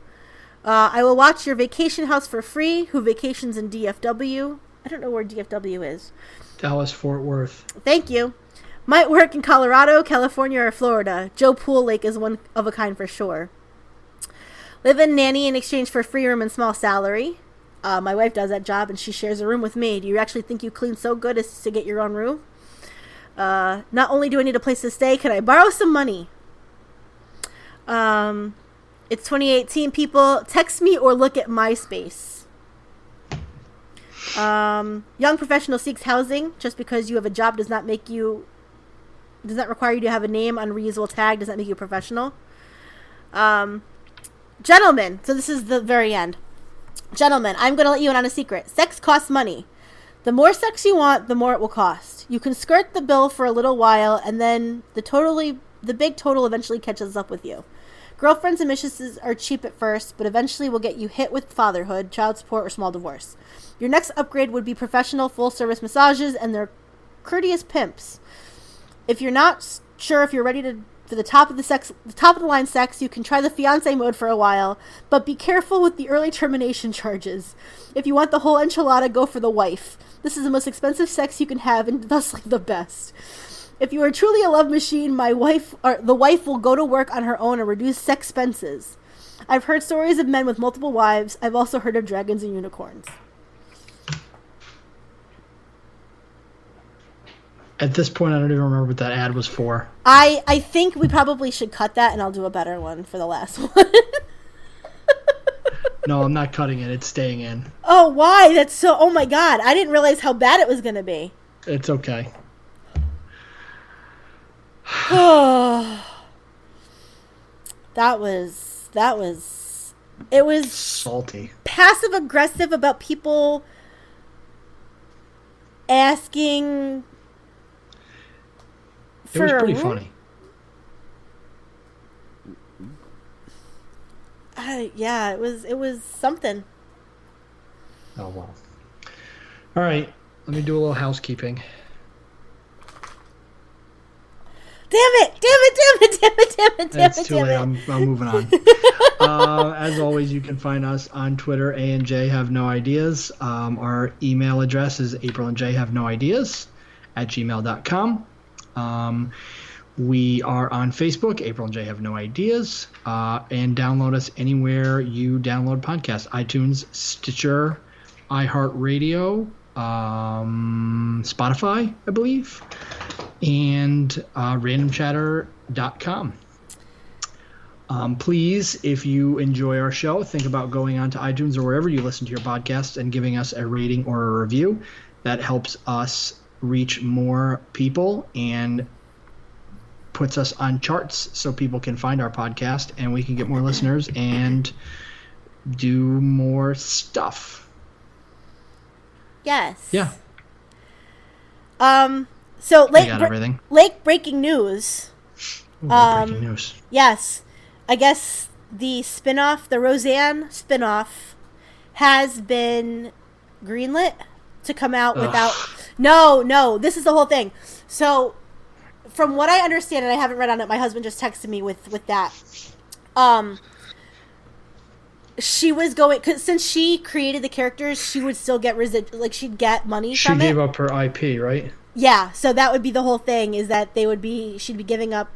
I will watch your vacation house for free. Who vacations in DFW? I don't know where DFW is. Dallas, Fort Worth. Thank you. Might work in Colorado, California, or Florida. Joe Pool Lake is one of a kind for sure. Live-in nanny in exchange for free room and small salary. My wife does that job, and she shares a room with me. Do you actually think you clean so good as to get your own room? Not only do I need a place to stay, can I borrow some money? It's 2018, people. Text me or look at MySpace. Young professional seeks housing. Just because you have a job does not require you to have a name on a reusable tag. Does not make you a professional. Gentlemen, so this is the very end. Gentlemen, I'm going to let you in on a secret. Sex costs money. The more sex you want, the more it will cost. You can skirt the bill for a little while, and then the big total eventually catches up with you. Girlfriends and mistresses are cheap at first, but eventually will get you hit with fatherhood, child support, or small divorce. Your next upgrade would be professional full-service massages and their courteous pimps. If you're not sure if you're ready for the top of the line sex, you can try the fiance mode for a while, but be careful with the early termination charges. If you want the whole enchilada, go for the wife. This is the most expensive sex you can have and thusly the best. If you are truly a love machine, the wife will go to work on her own and reduce sex expenses. I've heard stories of men with multiple wives. I've also heard of dragons and unicorns. At this point, I don't even remember what that ad was for. I think we probably should cut that, and I'll do a better one for the last one. No, I'm not cutting it. It's staying in. Oh, why? That's so... Oh, my God. I didn't realize how bad it was going to be. It's okay. That was... It was... salty. Passive-aggressive about people asking... It was pretty funny. Yeah, it was something. Oh, well. All right, let me do a little housekeeping. Damn it! That's too late. I'm moving on. As always, you can find us on Twitter, A&J Have No Ideas. Our email address is aprilandjhavenoideas@gmail.com. We are on Facebook, April and J Have No Ideas, and download us anywhere you download podcasts: iTunes, Stitcher, iHeartRadio, Spotify, I believe, and randomchatter.com. Please, if you enjoy our show, think about going on to iTunes or wherever you listen to your podcasts and giving us a rating or a review. That helps us reach more people and puts us on charts so people can find our podcast and we can get more listeners and do more stuff. Yes. Yeah. So late breaking news. Breaking news. Yes. I guess the Roseanne spinoff has been greenlit to come out without... No, this is the whole thing. So, from what I understand, and I haven't read on it, my husband just texted me with that. She was going... Cause since she created the characters, she would still get she'd get money from it. She gave up her IP, right? Yeah, so that would be the whole thing, is that she'd be giving up,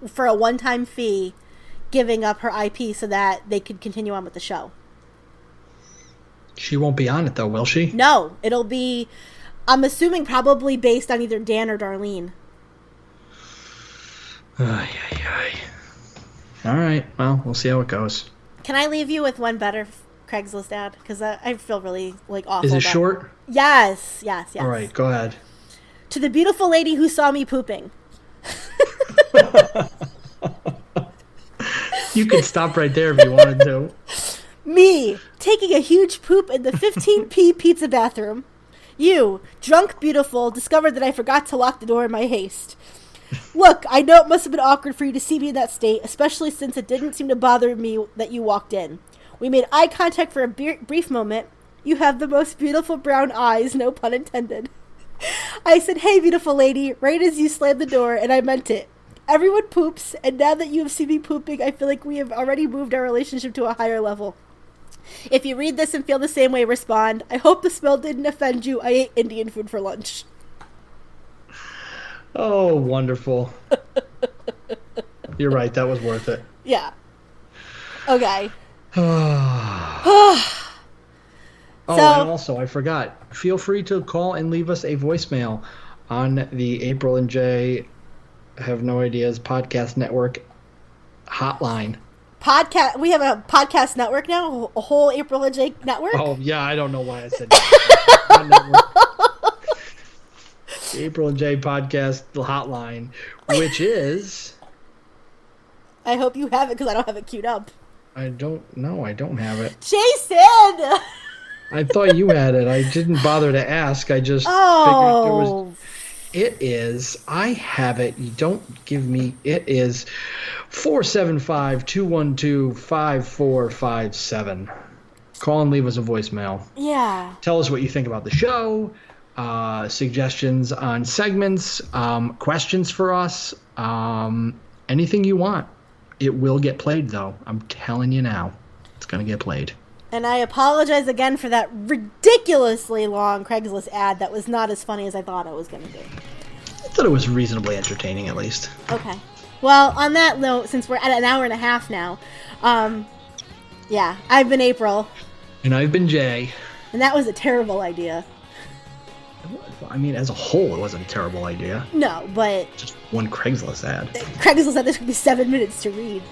for a one-time fee, giving up her IP so that they could continue on with the show. She won't be on it, though, will she? No, it'll be, I'm assuming, probably based on either Dan or Darlene. All right, well, we'll see how it goes. Can I leave you with one better Craigslist ad? Because I feel really, awful. Is it short? Yes. All right, go ahead. To the beautiful lady who saw me pooping. You could stop right there if you wanted to. Me, taking a huge poop in the 15p pizza bathroom. You, drunk beautiful, discovered that I forgot to lock the door in my haste. Look, I know it must have been awkward for you to see me in that state, especially since it didn't seem to bother me that you walked in. We made eye contact for a brief moment. You have the most beautiful brown eyes, no pun intended. I said, hey, beautiful lady, right as you slammed the door, and I meant it. Everyone poops, and now that you have seen me pooping, I feel like we have already moved our relationship to a higher level. If you read this and feel the same way, respond, I hope the smell didn't offend you. I ate Indian food for lunch. Oh, wonderful. You're right. That was worth it. Yeah. Okay. And also, I forgot. Feel free to call and leave us a voicemail on the April and Jay Have No Ideas Podcast Network hotline. We have a podcast network now? A whole April and Jay network? Oh, yeah. I don't know why I said that. The April and Jay Podcast hotline, which is... I hope you have it because I don't have it queued up. I don't know. I don't have it. Jason! I thought you had it. I didn't bother to ask. I just figured there was... It is. I have it. You don't give me... It is 475-212-5457. Call and leave us a voicemail. Yeah. Tell us what you think about the show. Suggestions on segments. Questions for us. Anything you want. It will get played, though. I'm telling you now. It's going to get played. And I apologize again for that ridiculously long Craigslist ad that was not as funny as I thought it was going to be. I thought it was reasonably entertaining, at least. Okay. Well, on that note, since we're at an hour and a half now, yeah, I've been April. And I've been Jay. And that was a terrible idea. I mean, as a whole, it wasn't a terrible idea. No, but... Just one Craigslist ad. Craigslist ad, this could be 7 minutes to read.